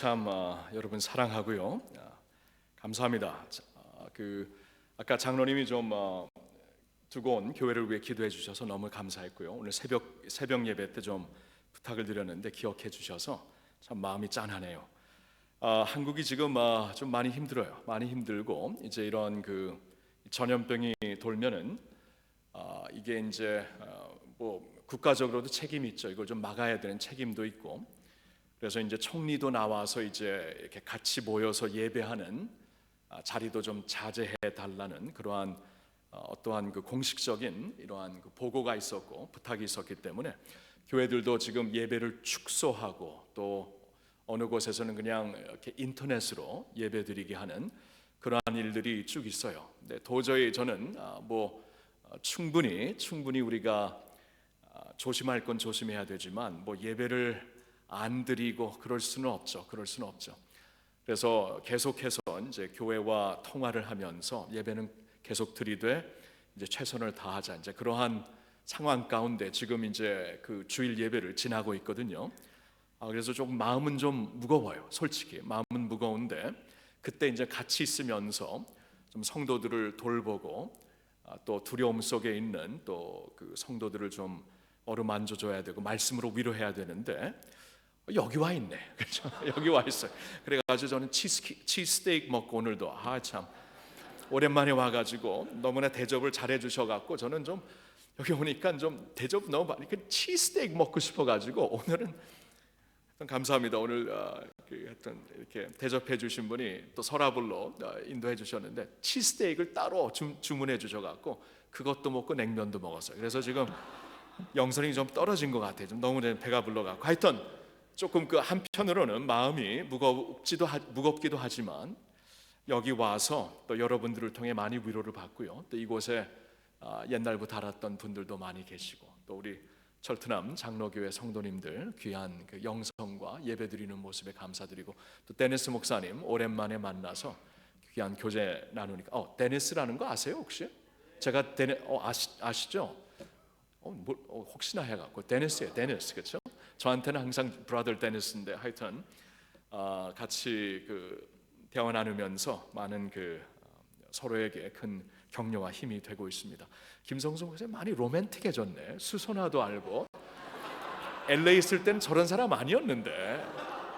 참 여러분 사랑하고요. 감사합니다. 아까 장로님이 좀 두고 온 교회를 위해 기도해 주셔서 너무 감사했고요. 오늘 새벽 예배 때 좀 부탁을 드렸는데 기억해 주셔서 참 마음이 짠하네요. 한국이 지금 좀 많이 힘들어요. 많이 힘들고 이제 이런 그 전염병이 돌면은 이게 이제 뭐 국가적으로도 책임이 있죠. 이걸 좀 막아야 되는 책임도 있고. 그래서 이제 총리도 나와서 이제 이렇게 같이 모여서 예배하는 자리도 좀 자제해 달라는 그러한 어떠한 그 공식적인 이러한 그 보고가 있었고 부탁이 있었기 때문에 교회들도 지금 예배를 축소하고 또 어느 곳에서는 그냥 이렇게 인터넷으로 예배드리게 하는 그러한 일들이 쭉 있어요. 근데 도저히 저는 충분히 우리가 조심할 건 조심해야 되지만 뭐 예배를 안 드리고 그럴 수는 없죠. 그래서 계속해서 이제 교회와 통화를 하면서 예배는 계속 드리되 이제 최선을 다하자. 이제 그러한 상황 가운데 지금 이제 그 주일 예배를 지나고 있거든요. 그래서 조금 마음은 좀 무거워요. 솔직히 마음은 무거운데 그때 이제 같이 있으면서 좀 성도들을 돌보고 또 두려움 속에 있는 또 그 성도들을 좀 어루만져 줘야 되고 말씀으로 위로해야 되는데 여기 와 있네. 그렇죠? 여기 와 있어요. 그래가지고 저는 치즈스테이크 먹고 오늘도 참 오랜만에 와가지고 너무나 대접을 잘해 주셔갖고 저는 좀 여기 오니까 좀 대접 너무 많이 치즈스테이크 먹고 싶어가지고 오늘은 감사합니다. 오늘 하여튼 이렇게 대접해 주신 분이 또 서라블로 인도해 주셨는데 치즈스테이크를 따로 주문해 주셔갖고 그것도 먹고 냉면도 먹었어요. 그래서 지금 영선이 좀 떨어진 것 같아요. 좀 너무 배가 불러갖고 하여튼 조금 그 한편으로는 마음이 무겁기도 하지만 여기 와서 또 여러분들을 통해 많이 위로를 받고요. 또 이곳에 옛날부터 알았던 분들도 많이 계시고 또 우리 철트남 장로교회 성도님들 귀한 그 영성과 예배드리는 모습에 감사드리고 또 데니스 목사님 오랜만에 만나서 귀한 교제 나누니까 데니스라는 거 아세요 혹시? 제가 아시죠? 혹시나 해갖고 데니스예요. 데니스 그렇죠? 저한테는 항상 브라더 데니스인데 하여튼 같이 그 대화 나누면서 많은 그 서로에게 큰 격려와 힘이 되고 있습니다. 김성수 목사님 많이 로맨틱해졌네. 수선화도 알고 LA 있을 때는 저런 사람 아니었는데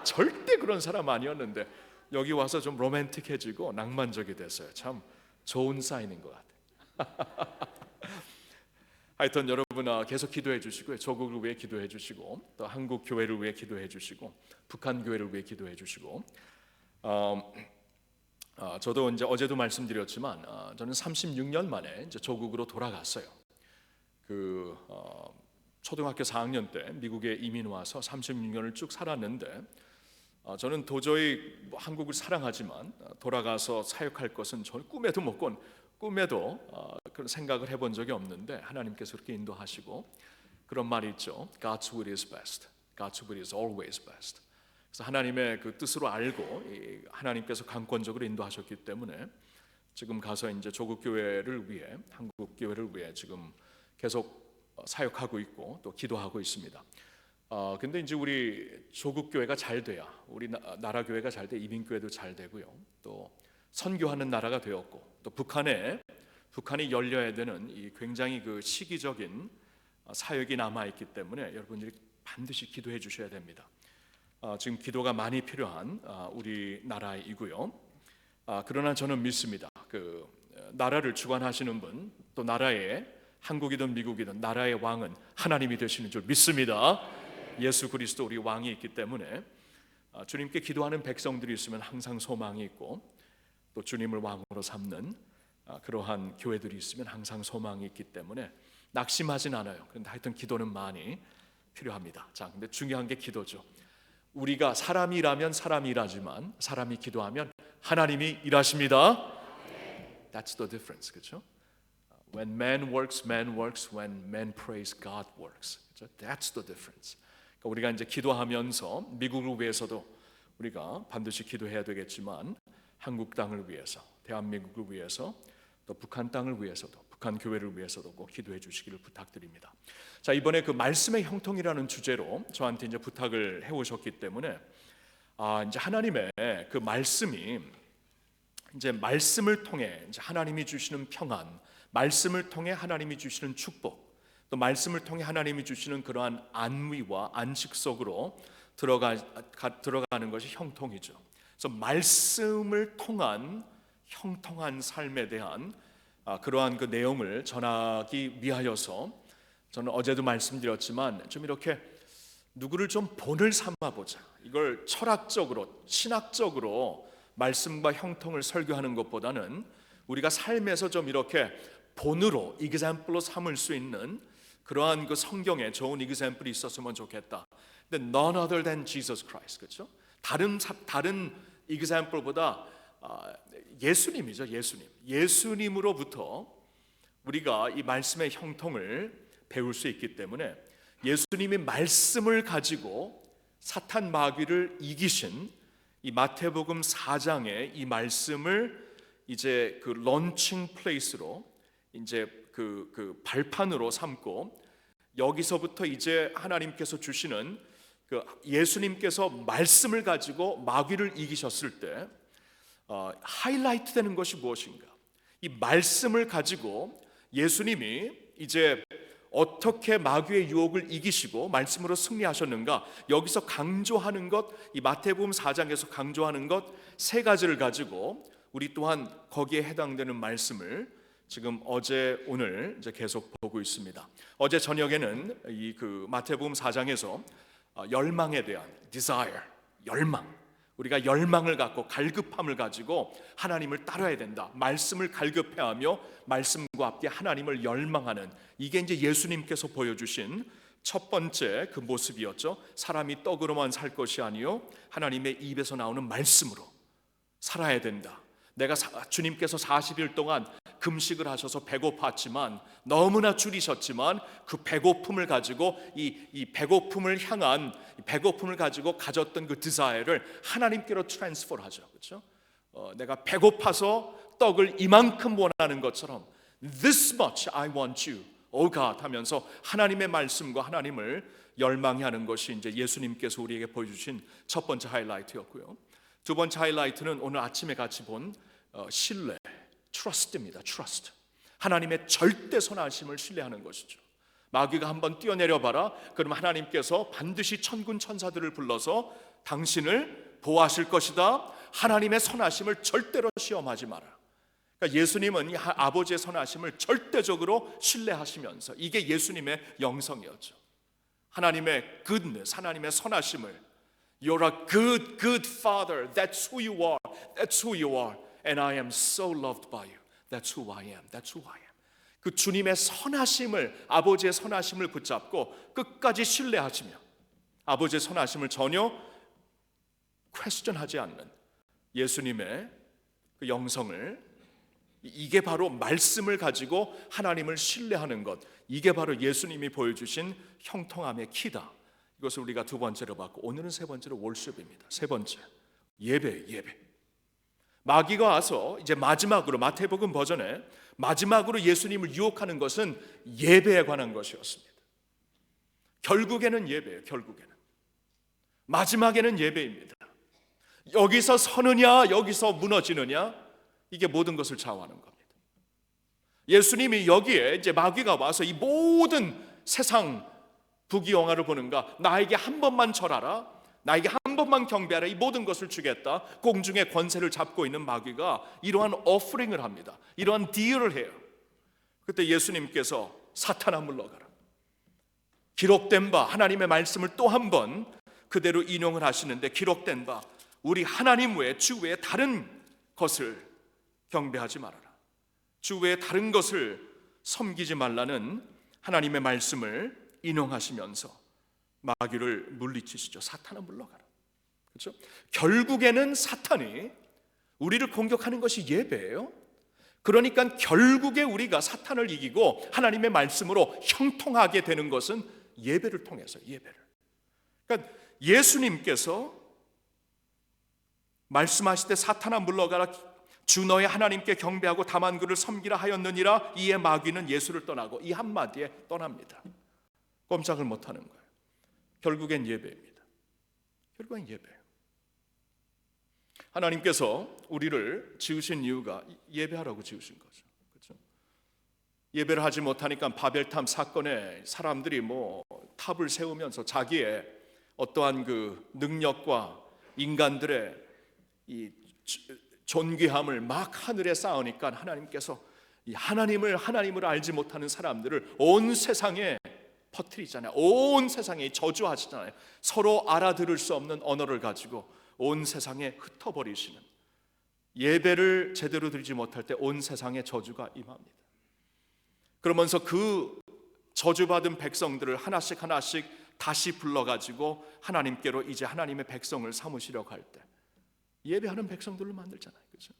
절대 그런 사람 아니었는데 여기 와서 좀 로맨틱해지고 낭만적이 됐어요. 참 좋은 사인인 것 같아요. 하여튼 여러분 계속 기도해 주시고요. 조국을 위해 기도해 주시고 또 한국 교회를 위해 기도해 주시고 북한 교회를 위해 기도해 주시고 저도 이제 어제도 말씀드렸지만 저는 36년 만에 이제 조국으로 돌아갔어요. 초등학교 4학년 때 미국에 이민 와서 36년을 쭉 살았는데 저는 도저히 한국을 사랑하지만 돌아가서 사역할 것은 저는 꿈에도 그런 생각을 해본 적이 없는데 하나님께서 그렇게 인도하시고 그런 말이 있죠. God's will is best. God's will is always best. 그래서 하나님의 그 뜻으로 알고 하나님께서 강권적으로 인도하셨기 때문에 지금 가서 이제 조국 교회를 위해 한국 교회를 위해 지금 계속 사역하고 있고 또 기도하고 있습니다. 근데 이제 우리 조국 교회가 잘 돼야 우리 나라 교회가 잘 돼 이민 교회도 잘 되고요. 또 선교하는 나라가 되었고 또 북한이 열려야 되는 이 굉장히 그 시기적인 사역이 남아 있기 때문에 여러분들이 반드시 기도해 주셔야 됩니다. 지금 기도가 많이 필요한 우리 나라이고요. 그러나 저는 믿습니다. 그 나라를 주관하시는 분, 또 나라의 한국이든 미국이든 나라의 왕은 하나님이 되시는 줄 믿습니다. 예수 그리스도 우리 왕이 있기 때문에 주님께 기도하는 백성들이 있으면 항상 소망이 있고 또 주님을 왕으로 삼는 그러한 교회들이 있으면 항상 소망이 있기 때문에 낙심하진 않아요. 그런데 하여튼 기도는 많이 필요합니다. 자, 근데 중요한 게 기도죠. 우리가 사람이라면 사람이 일하지만 사람이 기도하면 하나님이 일하십니다. That's the difference, 그렇죠? When man works, man works. When man prays, God works. 그렇죠? That's the difference. 그러니까 우리가 이제 기도하면서 미국을 위해서도 우리가 반드시 기도해야 되겠지만 한국 땅을 위해서, 대한민국을 위해서, 또 북한 땅을 위해서도, 북한 교회를 위해서도 꼭 기도해 주시기를 부탁드립니다. 자, 이번에 그 말씀의 형통이라는 주제로 저한테 이제 부탁을 해오셨기 때문에 이제 하나님의 그 말씀이 이제 말씀을 통해 이제 하나님이 주시는 평안, 말씀을 통해 하나님이 주시는 축복, 또 말씀을 통해 하나님이 주시는 그러한 안위와 안식 속으로 들어가는 것이 형통이죠. 그래서 말씀을 통한 형통한 삶에 대한 그러한 그 내용을 전하기 위하여서 저는 어제도 말씀드렸지만 좀 이렇게 누구를 좀 본을 삼아보자, 이걸 철학적으로 신학적으로 말씀과 형통을 설교하는 것보다는 우리가 삶에서 좀 이렇게 본으로 example로 삼을 수 있는 그러한 그 성경에 좋은 example이 있었으면 좋겠다. 근데 none other than Jesus Christ, 그렇죠? 다른 example보다 예수님이죠. 예수님으로부터 우리가 이 말씀의 형통을 배울 수 있기 때문에 예수님이 말씀을 가지고 사탄 마귀를 이기신 이 마태복음 4장의 이 말씀을 이제 그 런칭 플레이스로 이제 그 발판으로 삼고, 여기서부터 이제 하나님께서 주시는 그 예수님께서 말씀을 가지고 마귀를 이기셨을 때 하이라이트 되는 것이 무엇인가? 이 말씀을 가지고 예수님이 이제 어떻게 마귀의 유혹을 이기시고 말씀으로 승리하셨는가? 여기서 강조하는 것, 이 마태복음 4장에서 강조하는 것 세 가지를 가지고 우리 또한 거기에 해당되는 말씀을 지금 어제 오늘 이제 계속 보고 있습니다. 어제 저녁에는 이 그 마태복음 4장에서 열망에 대한 desire, 열망, 우리가 열망을 갖고 갈급함을 가지고 하나님을 따라야 된다, 말씀을 갈급해하며 말씀과 함께 하나님을 열망하는, 이게 이제 예수님께서 보여주신 첫 번째 그 모습이었죠. 사람이 떡으로만 살 것이 아니요 하나님의 입에서 나오는 말씀으로 살아야 된다. 내가 주님께서 40일 동안 금식을 하셔서 배고팠지만, 너무나 줄이셨지만 그 배고픔을 가지고 이 배고픔을 향한 배고픔을 가지고 가졌던 그 디자이어를 하나님께로 트랜스퍼하죠. 그렇죠? 내가 배고파서 떡을 이만큼 원하는 것처럼 This much I want you, oh God 하면서 하나님의 말씀과 하나님을 열망해 하는 것이 이제 예수님께서 우리에게 보여주신 첫 번째 하이라이트였고요. 두 번째 하이라이트는 오늘 아침에 같이 본 신뢰, trust입니다. trust. 하나님의 절대 선하심을 신뢰하는 것이죠. 마귀가 한번 뛰어내려 봐라, 그러면 하나님께서 반드시 천군 천사들을 불러서 당신을 보호하실 것이다. 하나님의 선하심을 절대로 시험하지 마라. 그러니까 예수님은 이 아버지의 선하심을 절대적으로 신뢰하시면서, 이게 예수님의 영성이었죠. 하나님의 goodness, 하나님의 선하심을, You're a good father. That's who you are. That's who you are. And I am so loved by you. That's who I am. That's who I am. 그 주님의 선하심을, 아버지의 선하심을 붙잡고 끝까지 신뢰하시며 아버지의 선하심을 전혀 퀘스천하지 않는 예수님의 그 영성을, 이게 바로 말씀을 가지고 하나님을 신뢰하는 것, 이게 바로 예수님이 보여주신 형통함의 키다. 이것을 우리가 두 번째로 봤고, 오늘은 세 번째로 월십입니다. 세 번째, 예배. 마귀가 와서 이제 마지막으로 마태복음 버전에 마지막으로 예수님을 유혹하는 것은 예배에 관한 것이었습니다. 결국에는 예배예요. 결국에는 마지막에는 예배입니다. 여기서 서느냐 여기서 무너지느냐, 이게 모든 것을 좌우하는 겁니다. 예수님이 여기에 이제 마귀가 와서 이 모든 세상 부귀영화를 보는가, 나에게 한 번만 절하라, 나에게 한 번만 경배하라, 이 모든 것을 주겠다, 공중의 권세를 잡고 있는 마귀가 이러한 오퍼링을 합니다. 이러한 딜을 해요. 그때 예수님께서 사탄아 물러가라, 기록된 바, 하나님의 말씀을 또 한 번 그대로 인용을 하시는데, 기록된 바 우리 하나님 외에 주 외에 다른 것을 경배하지 말아라, 주 외에 다른 것을 섬기지 말라는 하나님의 말씀을 인용하시면서 마귀를 물리치시죠. 사탄아 물러가라. 그렇죠? 결국에는 사탄이 우리를 공격하는 것이 예배예요. 그러니까 결국에 우리가 사탄을 이기고 하나님의 말씀으로 형통하게 되는 것은 예배를 통해서, 예배를. 그러니까 예수님께서 말씀하실 때 사탄아 물러가라, 주 너의 하나님께 경배하고 다만 그를 섬기라 하였느니라, 이에 마귀는 예수를 떠나고, 이 한마디에 떠납니다. 꼼짝을 못하는 거예요. 결국엔 예배입니다. 결국엔 예배예요. 하나님께서 우리를 지으신 이유가 예배하라고 지으신 거죠. 그렇죠? 예배를 하지 못하니까 바벨탑 사건에 사람들이 탑을 세우면서 자기의 어떠한 그 능력과 인간들의 이 존귀함을 막 하늘에 쌓으니까 하나님께서 이 하나님을 알지 못하는 사람들을 온 세상에 퍼뜨리잖아요. 온 세상에 저주하시잖아요. 서로 알아들을 수 없는 언어를 가지고 온 세상에 흩어버리시는, 예배를 제대로 드리지 못할 때 온 세상에 저주가 임합니다. 그러면서 그 저주받은 백성들을 하나씩 다시 불러가지고 하나님께로 이제 하나님의 백성을 삼으시려고 할 때 예배하는 백성들로 만들잖아요. 그렇죠?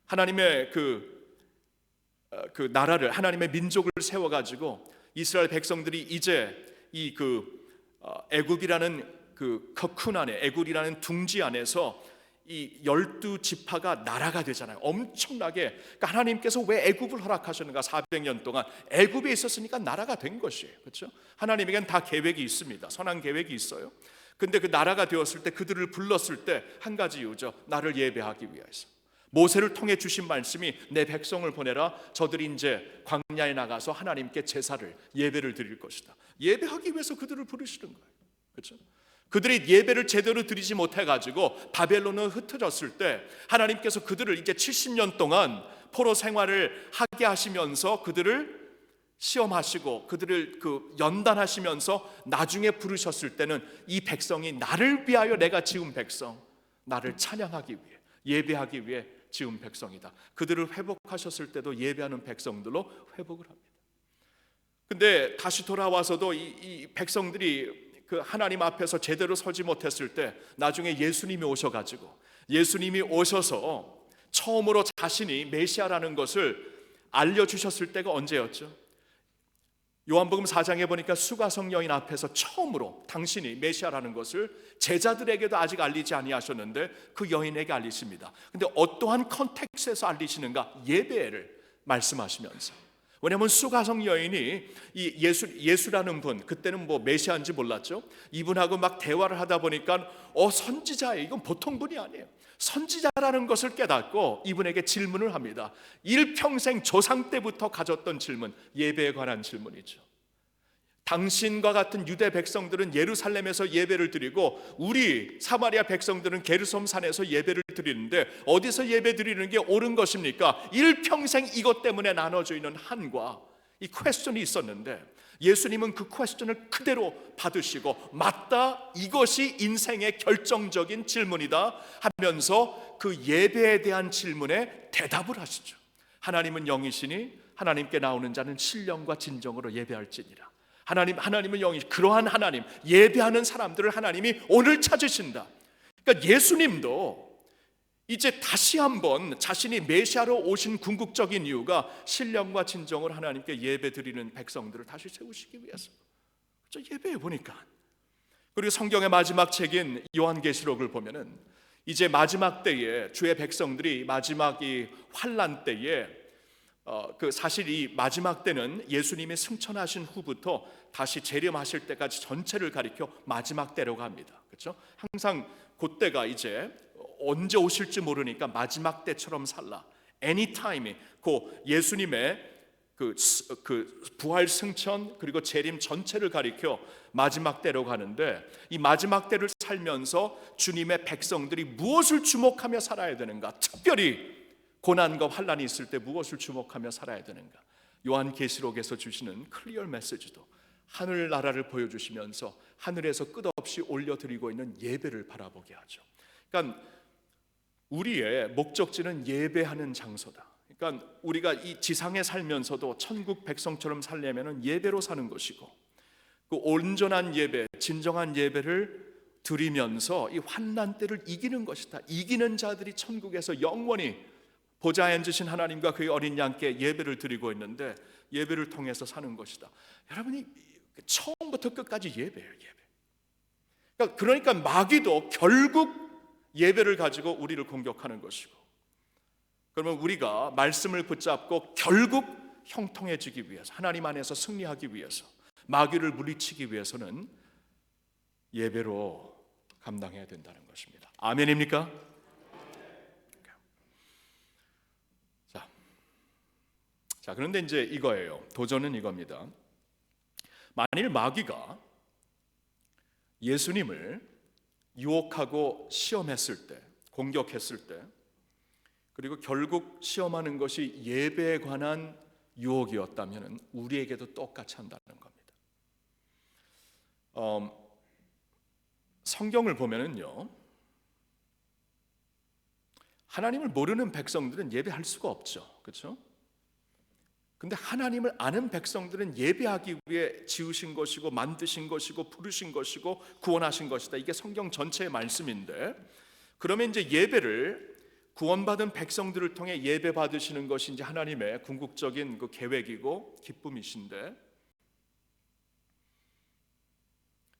하나님의 그 나라를, 하나님의 민족을 세워가지고 이스라엘 백성들이 이제 이 애굽이라는 그 커큰 안에, 애굽이라는 둥지 안에서 이 12지파가 나라가 되잖아요. 엄청나게. 그러니까 하나님께서 왜 애굽을 허락하셨는가? 400년 동안 애굽에 있었으니까 나라가 된 것이에요. 그렇죠? 하나님에겐 다 계획이 있습니다. 선한 계획이 있어요. 근데 그 나라가 되었을 때, 그들을 불렀을 때 한 가지 이유죠. 나를 예배하기 위해서. 모세를 통해 주신 말씀이 내 백성을 보내라. 저들이 이제 광야에 나가서 하나님께 제사를, 예배를 드릴 것이다. 예배하기 위해서 그들을 부르시는 거예요. 그렇죠? 그들이 예배를 제대로 드리지 못해가지고 바벨론으로 흩어졌을 때 하나님께서 그들을 이제 70년 동안 포로 생활을 하게 하시면서 그들을 시험하시고 그들을 연단하시면서 나중에 부르셨을 때는 이 백성이 나를 위하여 내가 지은 백성, 나를 찬양하기 위해, 예배하기 위해 지은 백성이다. 그들을 회복하셨을 때도 예배하는 백성들로 회복을 합니다. 근데 다시 돌아와서도 이 백성들이 그 하나님 앞에서 제대로 서지 못했을 때 나중에 예수님이 오셔가지고, 예수님이 오셔서 처음으로 자신이 메시아라는 것을 알려주셨을 때가 언제였죠? 요한복음 4장에 보니까 수가성 여인 앞에서 처음으로 당신이 메시아라는 것을 제자들에게도 아직 알리지 아니하셨는데 그 여인에게 알리십니다. 근데 어떠한 컨텍스트에서 알리시는가? 예배를 말씀하시면서. 왜냐하면 수가성 여인이 이 예수라는 분, 그때는 메시아인지 몰랐죠. 이분하고 막 대화를 하다 보니까 선지자예요. 이건 보통 분이 아니에요. 선지자라는 것을 깨닫고 이분에게 질문을 합니다. 일평생 조상 때부터 가졌던 질문, 예배에 관한 질문이죠. 당신과 같은 유대 백성들은 예루살렘에서 예배를 드리고 우리 사마리아 백성들은 게르솜 산에서 예배를 드리는데 어디서 예배 드리는 게 옳은 것입니까? 일평생 이것 때문에 나눠져 있는 한과 이 퀘스천이 있었는데 예수님은 그 퀘스천을 그대로 받으시고 맞다, 이것이 인생의 결정적인 질문이다 하면서 그 예배에 대한 질문에 대답을 하시죠. 하나님은 영이시니 하나님께 나오는 자는 신령과 진정으로 예배할지니라. 하나님은 영이, 그러한 하나님, 예배하는 사람들을 하나님이 오늘 찾으신다. 그러니까 예수님도 이제 다시 한번 자신이 메시아로 오신 궁극적인 이유가 신령과 진정으로 하나님께 예배 드리는 백성들을 다시 세우시기 위해서. 그렇죠? 예배해 보니까. 그리고 성경의 마지막 책인 요한계시록을 보면은 이제 마지막 때에 주의 백성들이 마지막 이 환난 때에 사실 이 마지막 때는 예수님이 승천하신 후부터 다시 재림하실 때까지 전체를 가리켜 마지막 때라고 합니다. 그렇죠? 항상 그때가 이제 언제 오실지 모르니까 마지막 때처럼 살라. anytime, 예수님의 부활 승천 그리고 재림 전체를 가리켜 마지막 때라고 하는데, 이 마지막 때를 살면서 주님의 백성들이 무엇을 주목하며 살아야 되는가? 특별히 고난과 환난이 있을 때 무엇을 주목하며 살아야 되는가? 요한계시록에서 주시는 클리어 메시지도 하늘나라를 보여주시면서 하늘에서 끝없이 올려드리고 있는 예배를 바라보게 하죠. 그러니까 우리의 목적지는 예배하는 장소다. 그러니까 우리가 이 지상에 살면서도 천국 백성처럼 살려면 예배로 사는 것이고, 그 온전한 예배, 진정한 예배를 드리면서 이 환난 때를 이기는 것이다. 이기는 자들이 천국에서 영원히 보좌에 앉으신 하나님과 그의 어린 양께 예배를 드리고 있는데 예배를 통해서 사는 것이다. 여러분이 처음부터 끝까지 예배예요. 예배. 그러니까 마귀도 결국 예배를 가지고 우리를 공격하는 것이고, 그러면 우리가 말씀을 붙잡고 결국 형통해지기 위해서, 하나님 안에서 승리하기 위해서, 마귀를 물리치기 위해서는 예배로 감당해야 된다는 것입니다. 아멘입니까? 자, 그런데 이제 이거예요. 도전은 이겁니다. 만일 마귀가 예수님을 유혹하고 시험했을 때, 공격했을 때, 그리고 결국 시험하는 것이 예배에 관한 유혹이었다면 우리에게도 똑같이 한다는 겁니다. 성경을 보면은요, 하나님을 모르는 백성들은 예배할 수가 없죠. 그렇죠? 근데 하나님을 아는 백성들은 예배하기 위해 지으신 것이고 만드신 것이고 부르신 것이고 구원하신 것이다. 이게 성경 전체의 말씀인데, 그러면 이제 예배를 구원받은 백성들을 통해 예배 받으시는 것이 이제 하나님의 궁극적인 그 계획이고 기쁨이신데,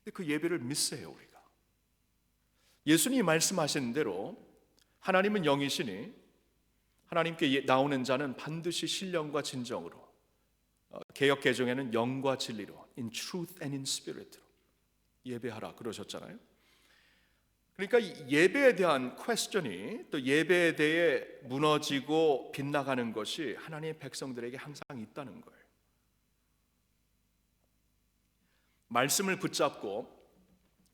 근데 그 예배를 미스해요 우리가. 예수님이 말씀하신 대로 하나님은 영이시니 하나님께 나오는 자는 반드시 신령과 진정으로, 개역 개정에는 영과 진리로, in truth and in spirit로 예배하라 그러셨잖아요. 그러니까 예배에 대한 퀘스천이, 또 예배에 대해 무너지고 빗나가는 것이 하나님의 백성들에게 항상 있다는 거예요. 말씀을 붙잡고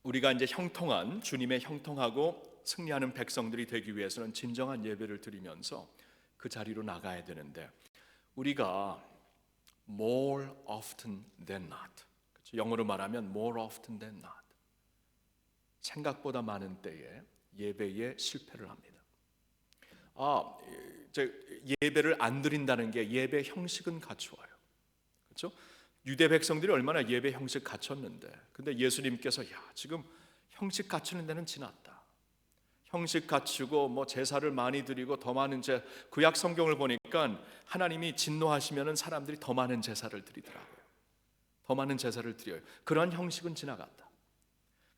우리가 이제 형통한, 주님의 형통하고 승리하는 백성들이 되기 위해서는 진정한 예배를 드리면서 그 자리로 나가야 되는데, 우리가 more often than not, 영어로 말하면 more often than not, 생각보다 많은 때에 예배에 실패를 합니다. 예배를 안 드린다는 게 예배 형식은 갖추어요. 그렇죠? 유대 백성들이 얼마나 예배 형식 갖췄는데, 근데 예수님께서 지금 형식 갖추는 데는 지났다. 형식 갖추고 뭐 제사를 많이 드리고 더 많은 구약 성경을 보니까 하나님이 진노하시면은 사람들이 더 많은 제사를 드리더라고요. 더 많은 제사를 드려요. 그런 형식은 지나갔다.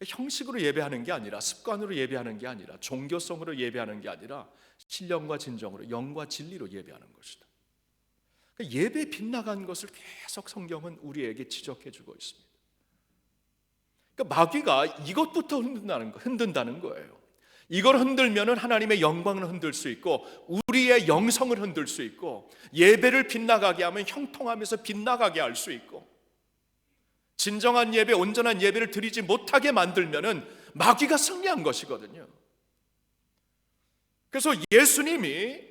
형식으로 예배하는 게 아니라, 습관으로 예배하는 게 아니라, 종교성으로 예배하는 게 아니라 신령과 진정으로, 영과 진리로 예배하는 것이다. 예배에 빗나간 것을 계속 성경은 우리에게 지적해주고 있습니다. 그러니까 마귀가 이것부터 흔든다는 거예요. 이걸 흔들면은 하나님의 영광을 흔들 수 있고 우리의 영성을 흔들 수 있고, 예배를 빗나가게 하면 형통하면서 빗나가게 할 수 있고, 진정한 예배, 온전한 예배를 드리지 못하게 만들면은 마귀가 승리한 것이거든요. 그래서 예수님이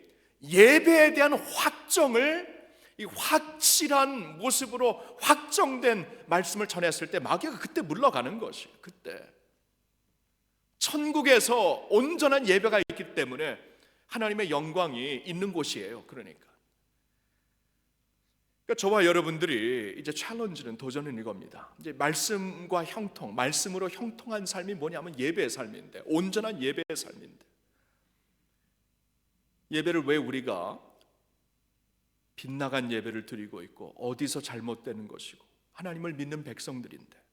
예배에 대한 확정을, 이 확실한 모습으로 확정된 말씀을 전했을 때 마귀가 그때 물러가는 것이에요. 그때 천국에서 온전한 예배가 있기 때문에 하나님의 영광이 있는 곳이에요. 그러니까 저와 여러분들이 이제 챌린지는, 도전은 이겁니다. 이제 말씀과 형통, 말씀으로 형통한 삶이 뭐냐면 예배의 삶인데, 온전한 예배의 삶인데, 예배를 왜 우리가 빗나간 예배를 드리고 있고 어디서 잘못되는 것이고, 하나님을 믿는 백성들인데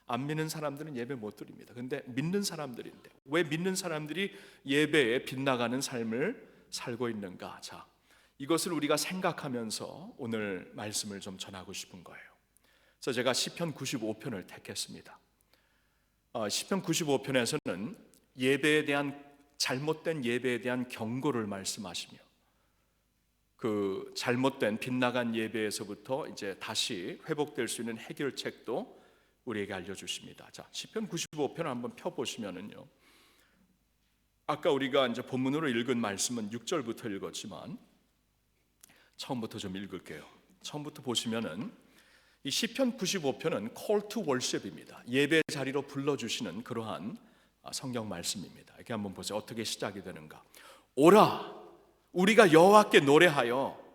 안 믿는 사람들은 예배 못 드립니다. 근데 믿는 사람들인데 왜 믿는 사람들이 예배에 빗나가는 삶을 살고 있는가? 자, 이것을 우리가 생각하면서 오늘 말씀을 좀 전하고 싶은 거예요. 그래서 제가 시편 95편을 택했습니다. 시편 95편에서는 예배에 대한, 잘못된 예배에 대한 경고를 말씀하시며, 그 잘못된 빗나간 예배에서부터 이제 다시 회복될 수 있는 해결책도 우리에게 알려주십니다. 자, 시편 95편을 한번 펴보시면은요, 아까 우리가 이제 본문으로 읽은 말씀은 6절부터 읽었지만 처음부터 좀 읽을게요. 처음부터 보시면은 이 시편 95편은 call to worship입니다. 예배 자리로 불러주시는 그러한 성경 말씀입니다. 이렇게 한번 보세요. 어떻게 시작이 되는가? 오라, 우리가 여호와께 노래하여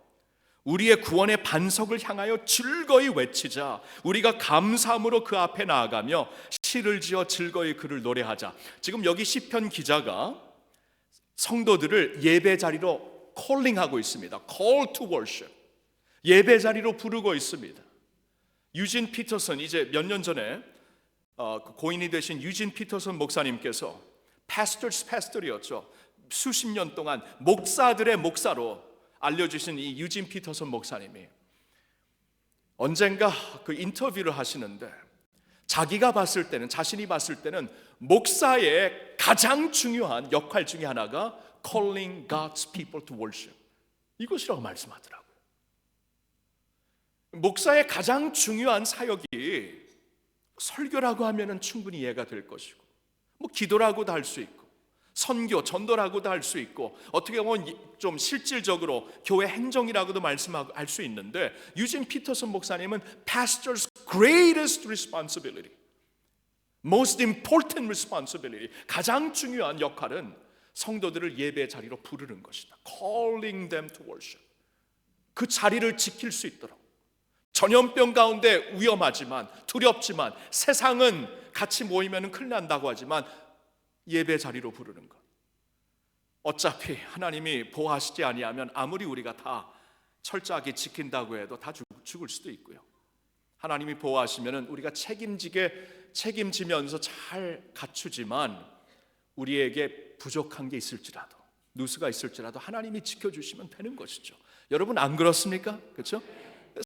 우리의 구원의 반석을 향하여 즐거이 외치자. 우리가 감사함으로 그 앞에 나아가며 시를 지어 즐거이 그를 노래하자. 지금 여기 시편 기자가 성도들을 예배 자리로 콜링하고 있습니다. Call to worship. 예배 자리로 부르고 있습니다. 유진 피터슨, 이제 몇 년 전에 고인이 되신 유진 피터슨 목사님께서 pastor's pastor이었죠. 수십 년 동안 목사들의 목사로 알려주신 이 유진 피터슨 목사님이 언젠가 그 인터뷰를 하시는데, 자기가 봤을 때는, 자신이 봤을 때는 목사의 가장 중요한 역할 중에 하나가 calling God's people to worship, 이것이라고 말씀하더라고요. 목사의 가장 중요한 사역이 설교라고 하면은 충분히 이해가 될 것이고, 뭐 기도라고도 할 수 있고, 선교, 전도라고도 할 수 있고, 어떻게 보면 좀 실질적으로 교회 행정이라고도 말씀할 수 있는데, 유진 피터슨 목사님은 pastor's greatest responsibility, most important responsibility, 가장 중요한 역할은 성도들을 예배 자리로 부르는 것이다. calling them to worship. 그 자리를 지킬 수 있도록. 전염병 가운데 위험하지만, 두렵지만, 세상은 같이 모이면 큰일 난다고 하지만 예배 자리로 부르는 것. 어차피 하나님이 보호하시지 아니하면 아무리 우리가 다 철저하게 지킨다고 해도 다 죽을 수도 있고요. 하나님이 보호하시면 우리가 책임지면서 잘 갖추지만, 우리에게 부족한 게 있을지라도, 누수가 있을지라도 하나님이 지켜주시면 되는 것이죠. 여러분 안 그렇습니까? 그렇죠?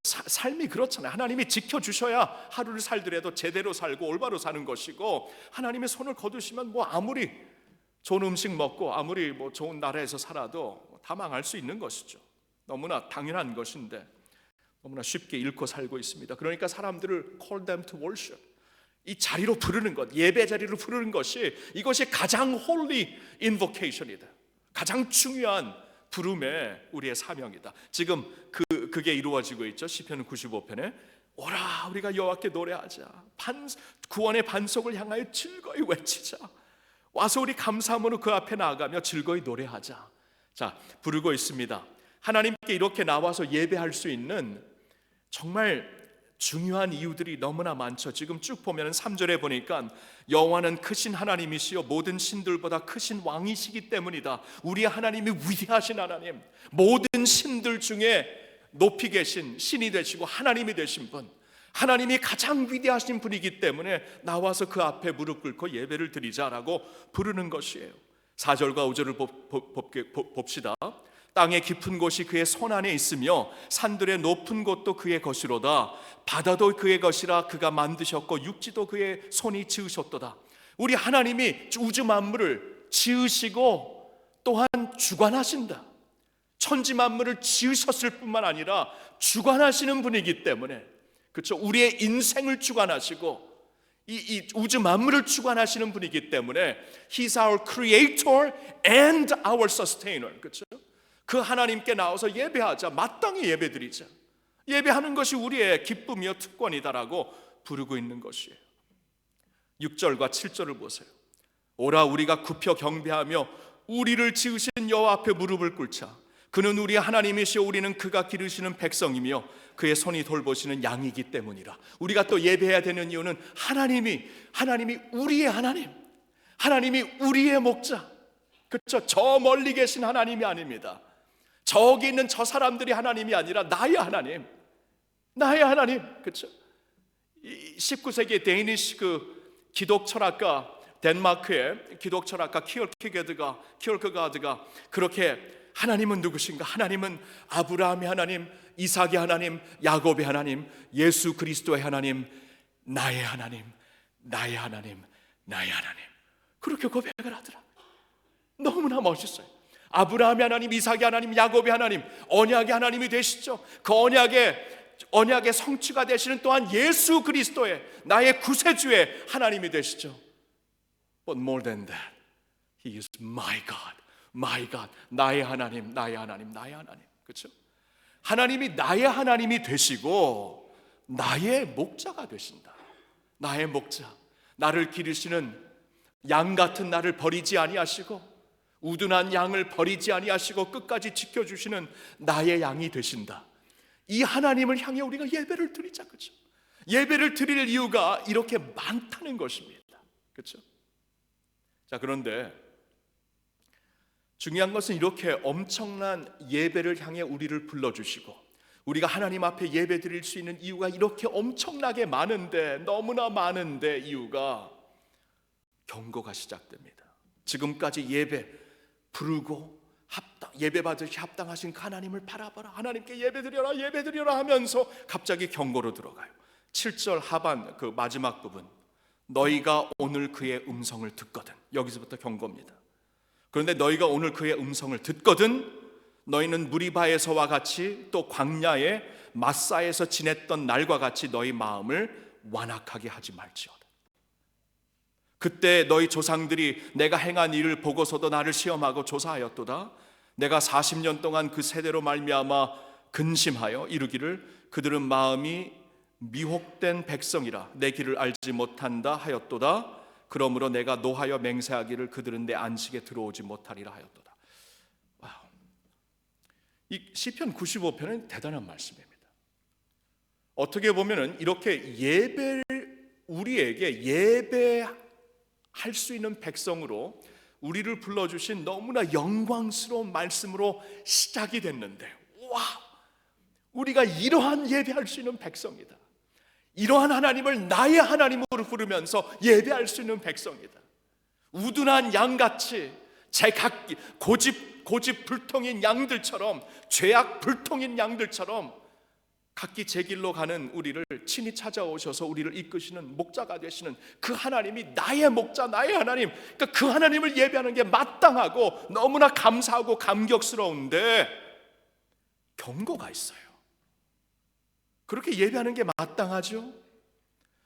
삶이 그렇잖아요. 하나님이 지켜주셔야 하루를 살더라도 제대로 살고 올바로 사는 것이고, 하나님의 손을 거두시면 뭐 아무리 좋은 음식 먹고 아무리 뭐 좋은 나라에서 살아도 다 망할 수 있는 것이죠. 너무나 당연한 것인데 너무나 쉽게 잃고 살고 있습니다. 그러니까 사람들을 call them to worship, 이 자리로 부르는 것, 예배 자리로 부르는 것이, 이것이 가장 holy invocation이다. 가장 중요한 부름의 우리의 사명이다. 지금 그게 이루어지고 있죠. 시편 95편에 오라 우리가 여호와께 노래하자, 구원의 반석을 향하여 즐거이 외치자, 와서 우리 감사함으로 그 앞에 나아가며 즐거이 노래하자. 자, 부르고 있습니다. 하나님께 이렇게 나와서 예배할 수 있는 정말 중요한 이유들이 너무나 많죠. 지금 쭉 보면 3절에 보니까 여호와는 크신 하나님이시요 모든 신들보다 크신 왕이시기 때문이다. 우리 하나님이 위대하신 하나님, 모든 신들 중에 높이 계신 신이 되시고 하나님이 되신 분, 하나님이 가장 위대하신 분이기 때문에 나와서 그 앞에 무릎 꿇고 예배를 드리자라고 부르는 것이에요. 4절과 5절을 봅시다. 땅의 깊은 곳이 그의 손 안에 있으며 산들의 높은 곳도 그의 것이로다. 바다도 그의 것이라 그가 만드셨고 육지도 그의 손이 지으셨도다. 우리 하나님이 우주 만물을 지으시고 또한 주관하신다. 천지 만물을 지으셨을 뿐만 아니라 주관하시는 분이기 때문에, 그렇죠? 우리의 인생을 주관하시고 이 우주 만물을 주관하시는 분이기 때문에 He's our creator and our sustainer. 그렇죠? 그 하나님께 나와서 예배하자, 마땅히 예배드리자, 예배하는 것이 우리의 기쁨이요 특권이다라고 부르고 있는 것이에요. 6절과 7절을 보세요. 오라 우리가 굽혀 경배하며 우리를 지으신 여호와 앞에 무릎을 꿇자. 그는 우리 하나님이시오 우리는 그가 기르시는 백성이며 그의 손이 돌보시는 양이기 때문이라. 우리가 또 예배해야 되는 이유는 하나님이 우리의 하나님, 하나님이 우리의 목자, 그렇죠? 저 멀리 계신 하나님이 아닙니다. 저기 있는 저 사람들이 하나님이 아니라 나의 하나님, 그렇죠? 19세기 데니시 그 기독 철학가, 덴마크의 기독 철학가 키어케가드가 그렇게 하나님은 누구신가? 하나님은 아브라함의 하나님, 이삭의 하나님, 야곱의 하나님, 예수 그리스도의 하나님, 나의 하나님, 나의 하나님, 나의 하나님. 그렇게 고백을 하더라. 너무나 멋있어요. 아브라함의 하나님, 이삭의 하나님, 야곱의 하나님, 언약의 하나님이 되시죠. 그 언약의 성취가 되시는 또한 예수 그리스도의 나의 구세주의 하나님이 되시죠. But more than that, He is my God, my God. 나의 하나님, 나의 하나님, 나의 하나님. 그렇죠? 하나님이 나의 하나님이 되시고 나의 목자가 되신다. 나의 목자, 나를 기르시는 양 같은 나를 버리지 아니하시고 우둔한 양을 버리지 아니하시고 끝까지 지켜주시는 나의 양이 되신다. 이 하나님을 향해 우리가 예배를 드리자. 그렇죠? 예배를 드릴 이유가 이렇게 많다는 것입니다. 그렇죠? 자, 그런데 중요한 것은 이렇게 엄청난 예배를 향해 우리를 불러주시고 우리가 하나님 앞에 예배 드릴 수 있는 이유가 이렇게 엄청나게 많은데, 너무나 많은데 이유가 경고가 시작됩니다. 지금까지 예배 부르고 예배 받으시 합당하신 하나님을 바라봐라, 하나님께 예배드려라 하면서 갑자기 경고로 들어가요. 7절 하반 그 마지막 부분, 너희가 오늘 그의 음성을 듣거든. 여기서부터 경고입니다. 그런데 너희가 오늘 그의 음성을 듣거든 너희는 무리바에서와 같이 또 광야에 마사에서 지냈던 날과 같이 너희 마음을 완악하게 하지 말지어다. 그때 너희 조상들이 내가 행한 일을 보고서도 나를 시험하고 조사하였도다. 내가 40년 동안 그 세대로 말미암아 근심하여 이르기를 그들은 마음이 미혹된 백성이라 내 길을 알지 못한다 하였도다. 그러므로 내가 노하여 맹세하기를 그들은 내 안식에 들어오지 못하리라 하였도다. 와우. 이 시편 95편은 대단한 말씀입니다. 어떻게 보면은 이렇게 우리에게 예배할 수 있는 백성으로 우리를 불러주신 너무나 영광스러운 말씀으로 시작이 됐는데, 와, 우리가 이러한 예배할 수 있는 백성이다. 이러한 하나님을 나의 하나님으로 부르면서 예배할 수 있는 백성이다. 우둔한 양같이 고집불통인 양들처럼, 죄악 불통인 양들처럼 각기 제 길로 가는 우리를 친히 찾아오셔서 우리를 이끄시는 목자가 되시는 그 하나님이 나의 목자, 나의 하나님, 그러니까 그 하나님을 예배하는 게 마땅하고 너무나 감사하고 감격스러운데 경고가 있어요. 그렇게 예배하는 게 마땅하죠.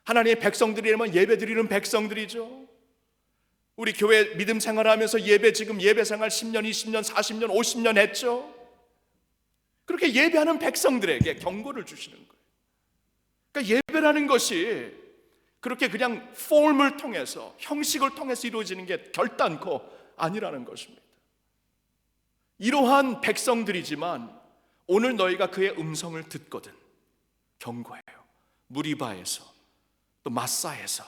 하나님의 백성들이라면 예배드리는 백성들이죠. 우리 교회 믿음 생활하면서 지금 예배 생활 10년, 20년, 40년, 50년 했죠. 그렇게 예배하는 백성들에게 경고를 주시는 거예요. 그러니까 예배라는 것이 그렇게 그냥 폼을 통해서, 형식을 통해서 이루어지는 게 결단코 아니라는 것입니다. 이러한 백성들이지만 오늘 너희가 그의 음성을 듣거든 경고해요. 무리바에서 또 마사에서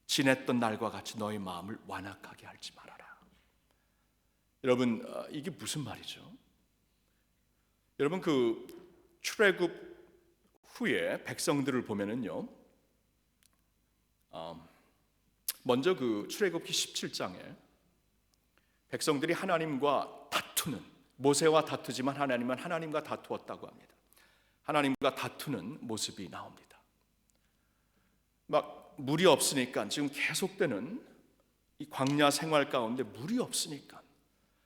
지냈던 날과 같이 너희 마음을 완악하게 하지 말아라. 여러분, 이게 무슨 말이죠? 여러분, 그 출애굽 후에 백성들을 보면은요, 먼저 그 출애굽기 17장에 백성들이 하나님과 다투는, 모세와 다투지만 하나님은 하나님과 다투었다고 합니다. 하나님과 다투는 모습이 나옵니다. 막 물이 없으니까, 지금 계속되는 이 광야 생활 가운데 물이 없으니까,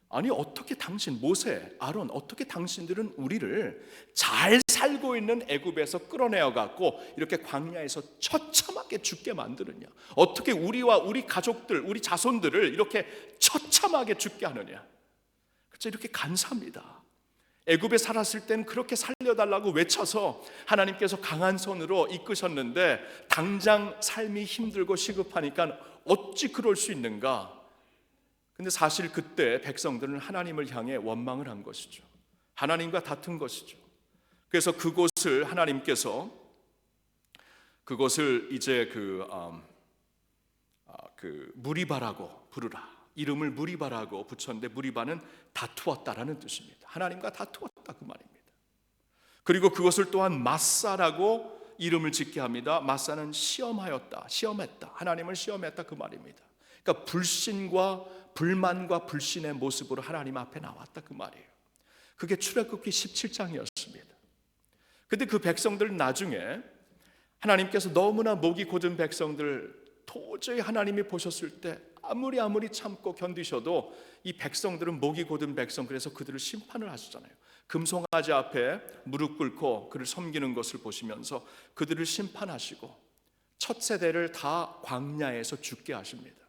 아니 어떻게 당신, 모세, 아론, 어떻게 당신들은 우리를 잘 살고 있는 애굽에서 끌어내어 갖고 이렇게 광야에서 처참하게 죽게 만드느냐, 어떻게 우리와 우리 가족들, 우리 자손들을 이렇게 처참하게 죽게 하느냐. 그렇죠, 이렇게 간사합니다. 애굽에 살았을 때는 그렇게 살려달라고 외쳐서 하나님께서 강한 손으로 이끄셨는데 당장 삶이 힘들고 시급하니까 어찌 그럴 수 있는가. 근데 사실 그때 백성들은 하나님을 향해 원망을 한 것이죠. 하나님과 다툰 것이죠. 그래서 그곳을 하나님께서 그곳을 이제 무리바라고 부르라, 이름을 무리바라고 붙였는데, 무리바는 다투었다라는 뜻입니다. 하나님과 다투었다 그 말입니다. 그리고 그것을 또한 마사라고 이름을 짓게 합니다. 마사는 시험하였다, 시험했다, 하나님을 시험했다 그 말입니다. 그러니까 불신과 불만과 불신의 모습으로 하나님 앞에 나왔다 그 말이에요. 그게 출애굽기 17장이었습니다. 근데 그 백성들 나중에 하나님께서 너무나 목이 곧은 백성들, 도저히 하나님이 보셨을 때 아무리 참고 견디셔도 이 백성들은 목이 곧은 백성, 그래서 그들을 심판을 하시잖아요. 금송아지 앞에 무릎 꿇고 그를 섬기는 것을 보시면서 그들을 심판하시고 첫 세대를 다 광야에서 죽게 하십니다.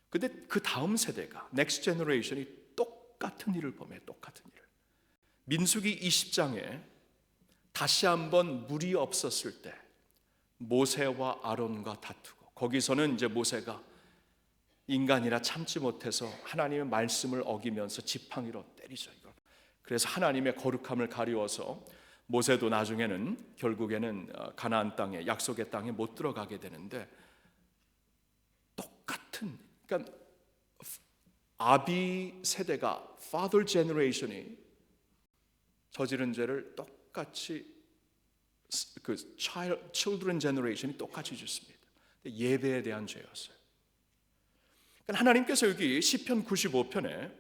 근데 그 다음 세대가, 넥스트 제너레이션이 똑같은 일을 범해요. 똑같은 일을. 민수기 20장에 다시 한번 물이 없었을 때 모세와 아론과 다투고, 거기서는 이제 모세가 인간이라 참지 못해서 하나님의 말씀을 어기면서 지팡이로 때리죠. 이걸. 그래서 하나님의 거룩함을 가리워서 모세도 나중에는 결국에는 가나안 땅에, 약속의 땅에 못 들어가게 되는데, 똑같은, 그러니까 아비 세대가, father generation이 저지른 죄를 똑같이 그 children generation이 똑같이 짓습니다. 예배에 대한 죄였어요. 하나님께서 여기 시편 95편에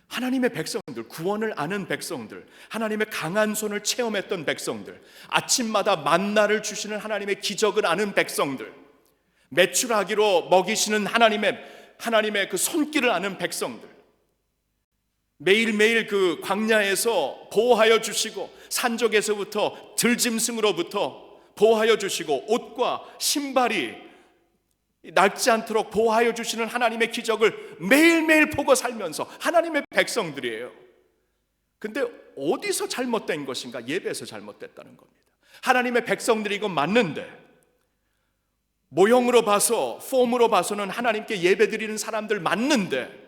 하나님의 백성들, 구원을 아는 백성들, 하나님의 강한 손을 체험했던 백성들, 아침마다 만나를 주시는 하나님의 기적을 아는 백성들, 메추라기로 먹이시는 하나님의 그 손길을 아는 백성들, 매일매일 그 광야에서 보호하여 주시고 산적에서부터 들짐승으로부터 보호하여 주시고 옷과 신발이 낡지 않도록 보호하여 주시는 하나님의 기적을 매일매일 보고 살면서 하나님의 백성들이에요. 근데 어디서 잘못된 것인가? 예배에서 잘못됐다는 겁니다. 하나님의 백성들이 이건 맞는데 모형으로 봐서 폼으로 봐서는 하나님께 예배드리는 사람들 맞는데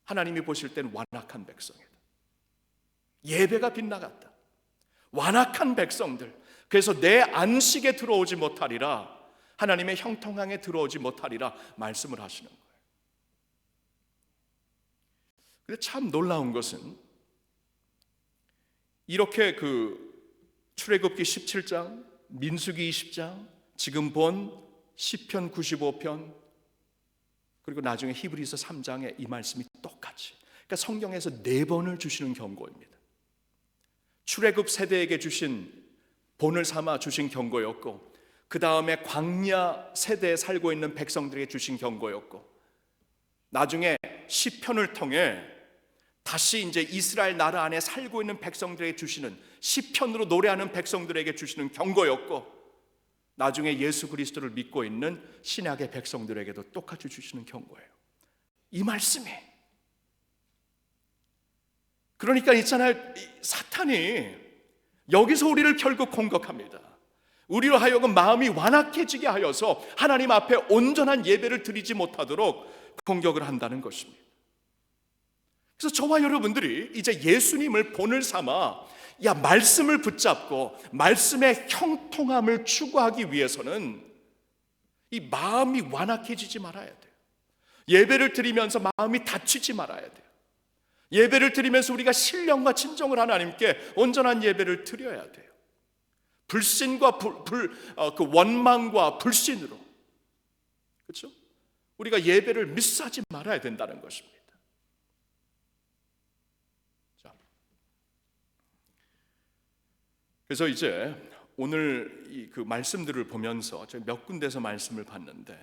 하나님이 보실 때는 완악한 백성이다. 예배가 빗나갔다. 완악한 백성들. 그래서 내 안식에 들어오지 못하리라, 하나님의 형통함에 들어오지 못하리라 말씀을 하시는 거예요. 근데 참 놀라운 것은 이렇게 출애굽기 17장, 민수기 20장, 지금 본 시편 95편, 그리고 나중에 히브리서 3장에 이 말씀이 똑같이, 그러니까 성경에서 4번을 주시는 경고입니다. 출애굽 세대에게 주신, 본을 삼아 주신 경고였고, 그 다음에 광야 세대에 살고 있는 백성들에게 주신 경고였고, 나중에 시편을 통해 다시 이제 이스라엘 나라 안에 살고 있는 백성들에게 주시는, 시편으로 노래하는 백성들에게 주시는 경고였고, 나중에 예수 그리스도를 믿고 있는 신약의 백성들에게도 똑같이 주시는 경고예요. 이 말씀이. 그러니까 있잖아요, 사탄이 여기서 우리를 결국 공격합니다. 우리로 하여금 마음이 완악해지게 하여서 하나님 앞에 온전한 예배를 드리지 못하도록 공격을 한다는 것입니다. 그래서 저와 여러분들이 이제 예수님을 본을 삼아 말씀을 붙잡고 말씀의 형통함을 추구하기 위해서는 이 마음이 완악해지지 말아야 돼요. 예배를 드리면서 마음이 다치지 말아야 돼요. 예배를 드리면서 우리가 신령과 진정을 하나님께 온전한 예배를 드려야 돼요. 불신과 그 원망과 불신으로, 그렇죠? 우리가 예배를 미스하지 말아야 된다는 것입니다. 그래서 이제 오늘 그 말씀들을 보면서 제가 몇 군데서 말씀을 봤는데,